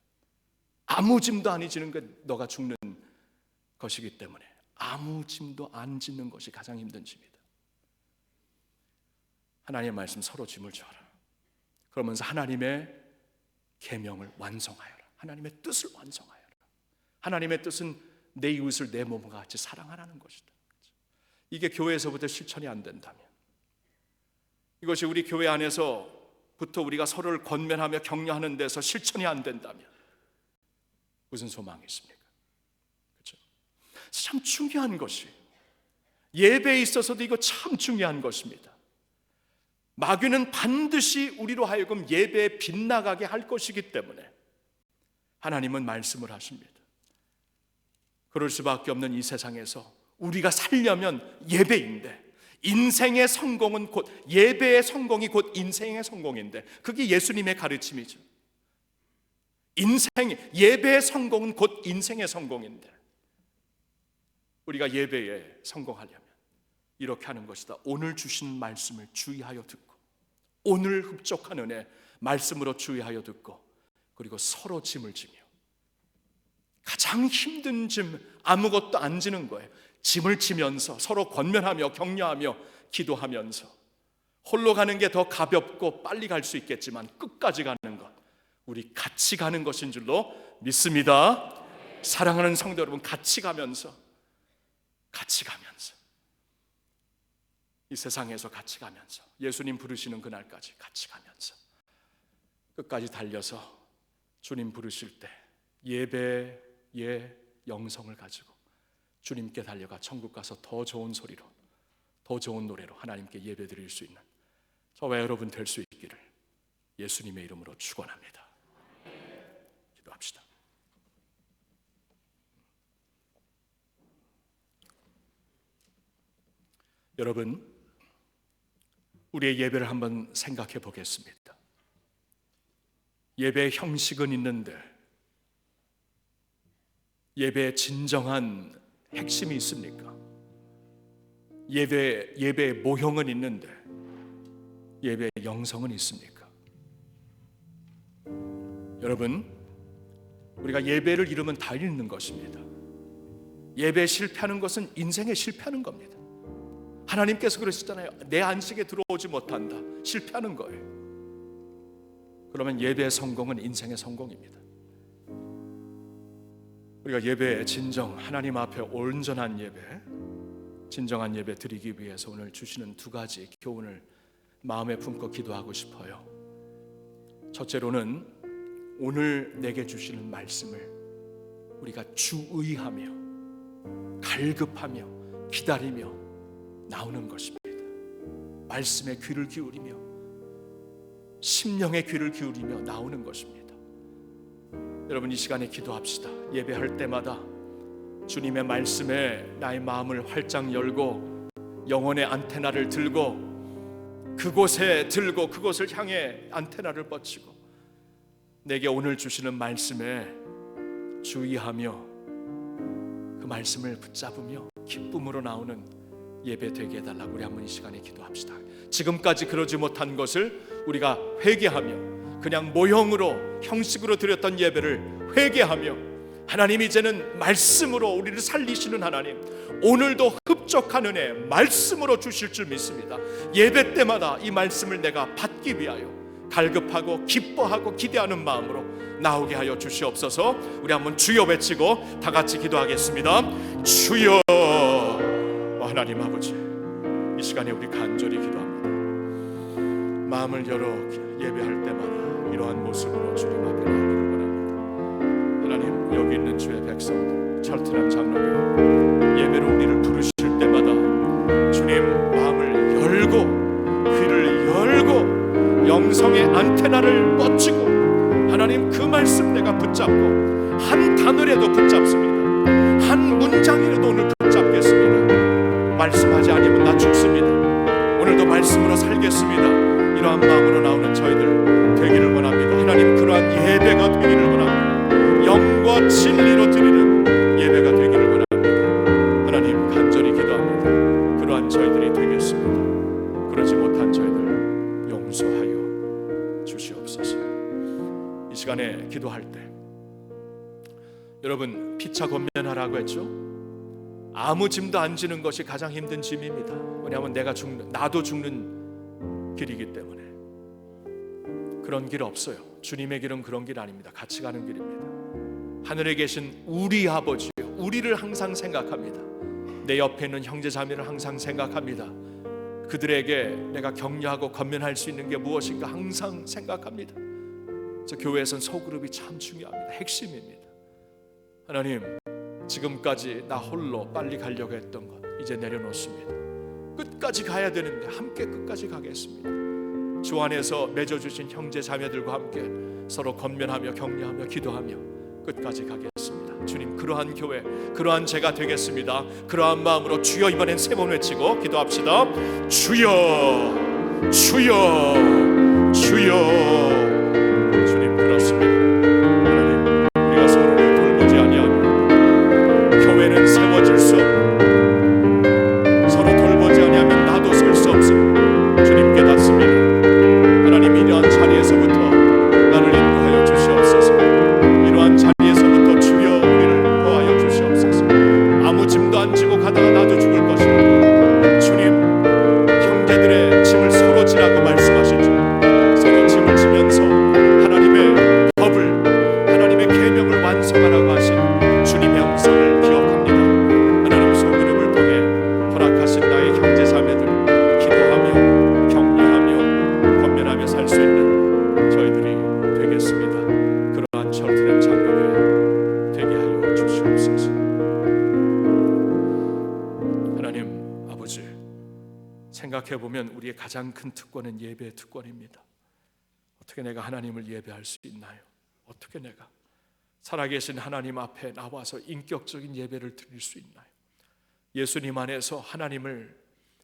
아무 짐도 안 지는 것, 너가 죽는 것이기 때문에 아무 짐도 안 짓는 것이 가장 힘든 짐이다. 하나님의 말씀, 서로 짐을 져라. 그러면서 하나님의 계명을 완성하여라. 하나님의 뜻을 완성하여라. 하나님의 뜻은 내 이웃을 내 몸과 같이 사랑하라는 것이다. 이게 교회에서부터 실천이 안 된다면, 이것이 우리 교회 안에서부터 우리가 서로를 권면하며 격려하는 데서 실천이 안 된다면 무슨 소망이 있습니까? 그렇죠? 참 중요한 것이, 예배에 있어서도 이거 참 중요한 것입니다. 마귀는 반드시 우리로 하여금 예배에 빗나가게 할 것이기 때문에 하나님은 말씀을 하십니다. 그럴 수밖에 없는 이 세상에서 우리가 살려면 예배인데, 인생의 성공은 곧 예배의 성공이 곧 인생의 성공인데, 그게 예수님의 가르침이죠. 예배의 성공은 곧 인생의 성공인데, 우리가 예배에 성공하려면 이렇게 하는 것이다. 오늘 주신 말씀을 주의하여 듣고, 오늘 흡족한 은혜 말씀으로 주의하여 듣고, 그리고 서로 짐을 지며, 가장 힘든 짐, 아무것도 안 지는 거예요. 짐을 지면서 서로 권면하며 격려하며 기도하면서, 홀로 가는 게 더 가볍고 빨리 갈 수 있겠지만 끝까지 가는 것, 우리 같이 가는 것인 줄로 믿습니다. 사랑하는 성도 여러분, 같이 가면서 이 세상에서 같이 가면서, 예수님 부르시는 그날까지 같이 가면서 끝까지 달려서 주님 부르실 때 예배의 영성을 가지고 주님께 달려가 천국 가서 더 좋은 소리로, 더 좋은 노래로 하나님께 예배 드릴 수 있는 저와 여러분 될 수 있기를 예수님의 이름으로 축원합니다. 기도합시다. 여러분, 우리의 예배를 한번 생각해 보겠습니다. 예배의 형식은 있는데 예배의 진정한 핵심이 있습니까? 예배의 모형은 있는데 예배의 영성은 있습니까? 여러분, 우리가 예배를 잃으면 다 잃는 것입니다. 예배에 실패하는 것은 인생에 실패하는 겁니다. 하나님께서 그러시잖아요. 내 안식에 들어오지 못한다. 실패하는 거예요. 그러면 예배의 성공은 인생의 성공입니다. 우리가 예배에 진정 하나님 앞에 온전한 예배, 진정한 예배 드리기 위해서 오늘 주시는 두 가지 교훈을 마음에 품고 기도하고 싶어요. 첫째로는 오늘 내게 주시는 말씀을 우리가 주의하며 갈급하며 기다리며 나오는 것입니다. 말씀에 귀를 기울이며 심령의 귀를 기울이며 나오는 것입니다. 여러분, 이 시간에 기도합시다. 예배할 때마다 주님의 말씀에 나의 마음을 활짝 열고 영혼의 안테나를 들고 그곳을 향해 안테나를 뻗치고 내게 오늘 주시는 말씀에 주의하며 그 말씀을 붙잡으며 기쁨으로 나오는 예배 되게 해달라고 우리 한번 이 시간에 기도합시다. 지금까지 그러지 못한 것을 우리가 회개하며 그냥 모형으로 형식으로 드렸던 예배를 회개하며 하나님 이제는 말씀으로 우리를 살리시는 하나님, 오늘도 흡족한 은혜 말씀으로 주실 줄 믿습니다. 예배 때마다 이 말씀을 내가 받기 위하여 갈급하고 기뻐하고 기대하는 마음으로 나오게 하여 주시옵소서. 우리 한번 주여 외치고 다 같이 기도하겠습니다. 주여. 하나님 아버지, 이 시간에 우리 간절히 기도합니다. 마음을 열어 예배할 때마다 이러한 모습으로 주님 앞에 나오기를 원합니다. 하나님, 여기 있는 주의 백성들, 철트남 장로교 예배로 우리를 부르실 때마다 주님 마음을 열고 귀를 열고 영성의 안테나를 뻗치고 하나님 그 말씀 내가 붙잡고 한 단어라도 붙잡습니다. 한 문장이라도 오늘 붙잡겠습니다. 말씀하지 않으면 나 죽습니다. 오늘도 말씀으로 살겠습니다. 이러한 마음으로 나오는 저희들 되기를 원합니다. 하나님, 그러한 예배가 되기를 원합니다. 영과 진리로 드리는 예배가 되기를 원합니다. 하나님, 간절히 기도합니다. 그러한 저희들이 되겠습니다. 그러지 못한 저희들 용서하여 주시옵소서. 이 시간에 기도할 때 여러분, 피차 권면하라고 했죠? 아무 짐도 안 지는 것이 가장 힘든 짐입니다. 왜냐하면 나도 죽는 길이기 때문에. 그런 길 없어요. 주님의 길은 그런 길 아닙니다. 같이 가는 길입니다. 하늘에 계신 우리 아버지요, 우리를 항상 생각합니다. 내 옆에 있는 형제 자매를 항상 생각합니다. 그들에게 내가 격려하고 권면할 수 있는 게 무엇인가 항상 생각합니다. 저 교회에서는 소그룹이 참 중요합니다. 핵심입니다. 하나님, 지금까지 나 홀로 빨리 가려고 했던 것 이제 내려놓습니다. 끝까지 가야 되는데 함께 끝까지 가겠습니다. 주 안에서 맺어주신 형제 자매들과 함께 서로 권면하며 격려하며 기도하며 끝까지 가겠습니다. 주님, 그러한 교회, 그러한 제가 되겠습니다. 그러한 마음으로 주여 이번엔 세 번 외치고 기도합시다. 주여, 주여, 주여. 주님, 그렇습니다. 하나님, 우리가 서로를 돌보지 아니하면 교회는 세워질 수 없고 서로 돌보지 아니하면 나도 설 수 없음을 주님 깨닫습니다. 하나님, 이러한 자리에서부터 나를 인도하여 주시옵소서. 이러한 자리에서부터 주여 우리를 도와여 주시옵소서. 아무 짐도 안 지고 가다가 나도 죽을 것이고 주님, 형제들의 짐을 서로 지라고 말씀하시죠. 서로 짐을 지면서 하나님의 법을, 하나님의 계명을 완성하라고 하신 주님의 형상을 기억합니다. 하나님, 소그룹을 통해 허락하신 나의 형제 자매들 기도하며 격려하며 권면하며 살 수 있는 저희들이 되겠습니다. 그러한 철트렘 장로교회 되게 하여 주시옵소서. 하나님 아버지, 생각해보면 우리의 가장 큰 특권은 예배의 특권입니다. 어떻게 내가 하나님을 예배할 수 있나요? 어떻게 내가 살아계신 하나님 앞에 나와서 인격적인 예배를 드릴 수 있나요? 예수님 안에서 하나님을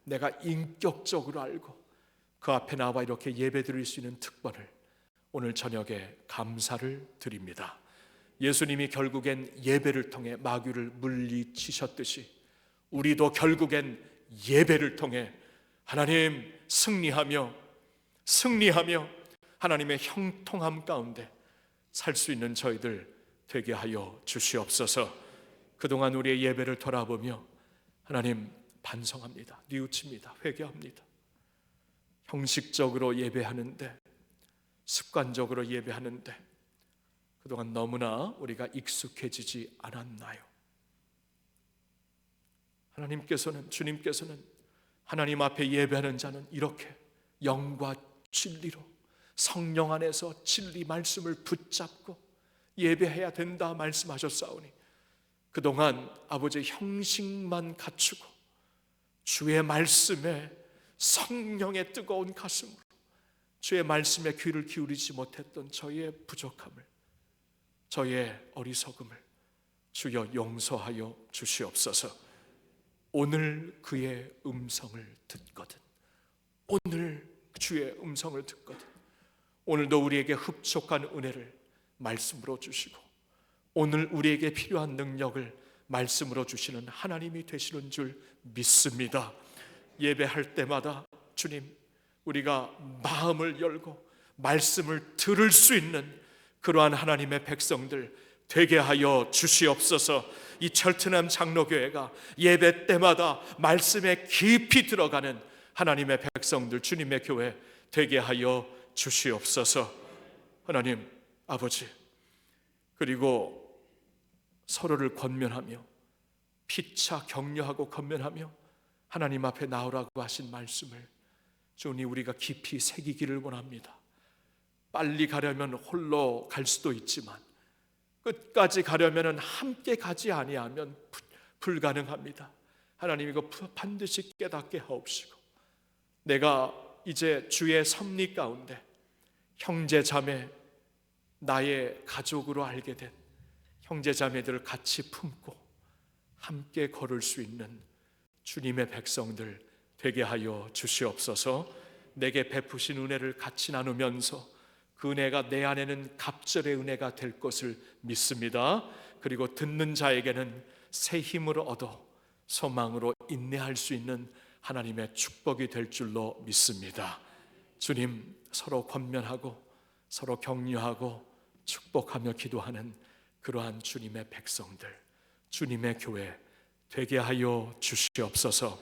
내가 인격적으로 알고 그 앞에 나와 이렇게 예배 드릴 수 있는 특권을 오늘 저녁에 감사를 드립니다. 예수님이 결국엔 예배를 통해 마귀를 물리치셨듯이 우리도 결국엔 예배를 통해 하나님 승리하며 하나님의 형통함 가운데 살 수 있는 저희들 되게 하여 주시옵소서. 그동안 우리의 예배를 돌아보며 하나님 반성합니다. 뉘우칩니다. 회개합니다. 형식적으로 예배하는데, 습관적으로 예배하는데 그동안 너무나 우리가 익숙해지지 않았나요? 주님께서는 하나님 앞에 예배하는 자는 이렇게 영과 진리로 성령 안에서 진리 말씀을 붙잡고 예배해야 된다 말씀하셨사오니 그동안 아버지의 형식만 갖추고 주의 말씀에 성령의 뜨거운 가슴으로 주의 말씀에 귀를 기울이지 못했던 저희의 부족함을, 저희의 어리석음을 주여 용서하여 주시옵소서. 오늘 그의 음성을 듣거든, 오늘 주의 음성을 듣거든 오늘도 우리에게 흡족한 은혜를 말씀으로 주시고 오늘 우리에게 필요한 능력을 말씀으로 주시는 하나님이 되시는 줄 믿습니다. 예배할 때마다 주님, 우리가 마음을 열고 말씀을 들을 수 있는 그러한 하나님의 백성들 되게 하여 주시옵소서. 이 철트남 장로교회가 예배 때마다 말씀에 깊이 들어가는 하나님의 백성들, 주님의 교회 되게 하여 주시옵소서. 하나님 아버지, 그리고 서로를 권면하며 피차 격려하고 권면하며 하나님 앞에 나오라고 하신 말씀을 주님, 우리가 깊이 새기기를 원합니다. 빨리 가려면 홀로 갈 수도 있지만 끝까지 가려면 함께 가지 아니하면 불가능합니다. 하나님, 이거 반드시 깨닫게 하옵시고, 내가 이제 주의 섭리 가운데 형제 자매, 나의 가족으로 알게 된 형제 자매들을 같이 품고 함께 걸을 수 있는 주님의 백성들 되게 하여 주시옵소서. 내게 베푸신 은혜를 같이 나누면서 그 은혜가 내 안에는 갑절의 은혜가 될 것을 믿습니다. 그리고 듣는 자에게는 새 힘을 얻어 소망으로 인내할 수 있는 하나님의 축복이 될 줄로 믿습니다. 주님, 서로 권면하고 서로 격려하고 축복하며 기도하는 그러한 주님의 백성들, 주님의 교회 되게 하여 주시옵소서.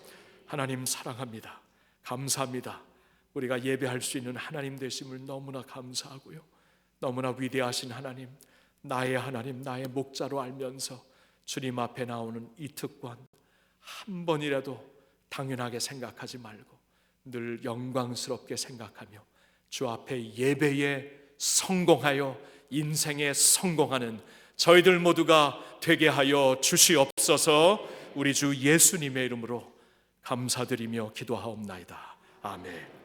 하나님 사랑합니다. 감사합니다. 우리가 예배할 수 있는 하나님 되심을 너무나 감사하고요, 너무나 위대하신 하나님, 나의 목자로 알면서 주님 앞에 나오는 이 특권 한 번이라도 당연하게 생각하지 말고 늘 영광스럽게 생각하며 주 앞에 예배에 성공하여 인생에 성공하는 저희들 모두가 되게 하여 주시옵소서. 우리 주 예수님의 이름으로 감사드리며 기도하옵나이다. 아멘.